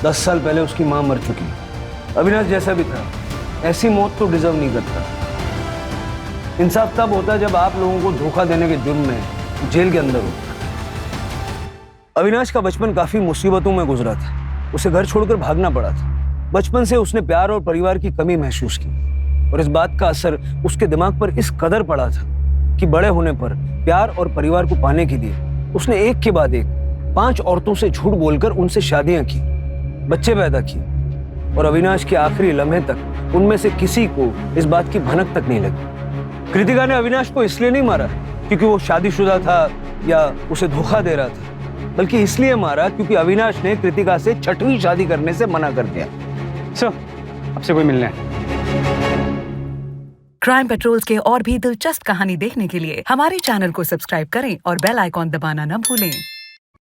10 साल पहले उसकी मां मर चुकी। अविनाश जैसा भी था ऐसी मौत तो डिजर्व नहीं करता। इंसाफ तब होता जब आप लोगों को धोखा देने के जुर्म में जेल के अंदर हो। अविनाश का बचपन काफी मुसीबतों में गुजरा था। उसे घर छोड़कर भागना पड़ा था। बचपन से उसने प्यार और परिवार की कमी महसूस की, और इस बात का असर उसके दिमाग पर इस कदर पड़ा था कि बड़े होने पर प्यार और परिवार को पाने के लिए उसने एक के बाद एक 5 औरतों से झूठ बोलकर उनसे शादियां की, बच्चे पैदा किए। और अविनाश के आखिरी लम्हे तक उनमें से किसी को इस बात की भनक तक नहीं लगी। कृतिका ने अविनाश को इसलिए नहीं मारा क्योंकि वो शादीशुदा था या उसे धोखा दे रहा था, बल्कि इसलिए मारा क्योंकि अविनाश ने कृतिका से 6वीं शादी करने से मना कर दिया। सर, आपसे कोई मिलना है? क्राइम पेट्रोल्स के और भी दिलचस्प कहानी देखने के लिए हमारे चैनल को सब्सक्राइब करें और बेल आइकॉन दबाना न भूलें।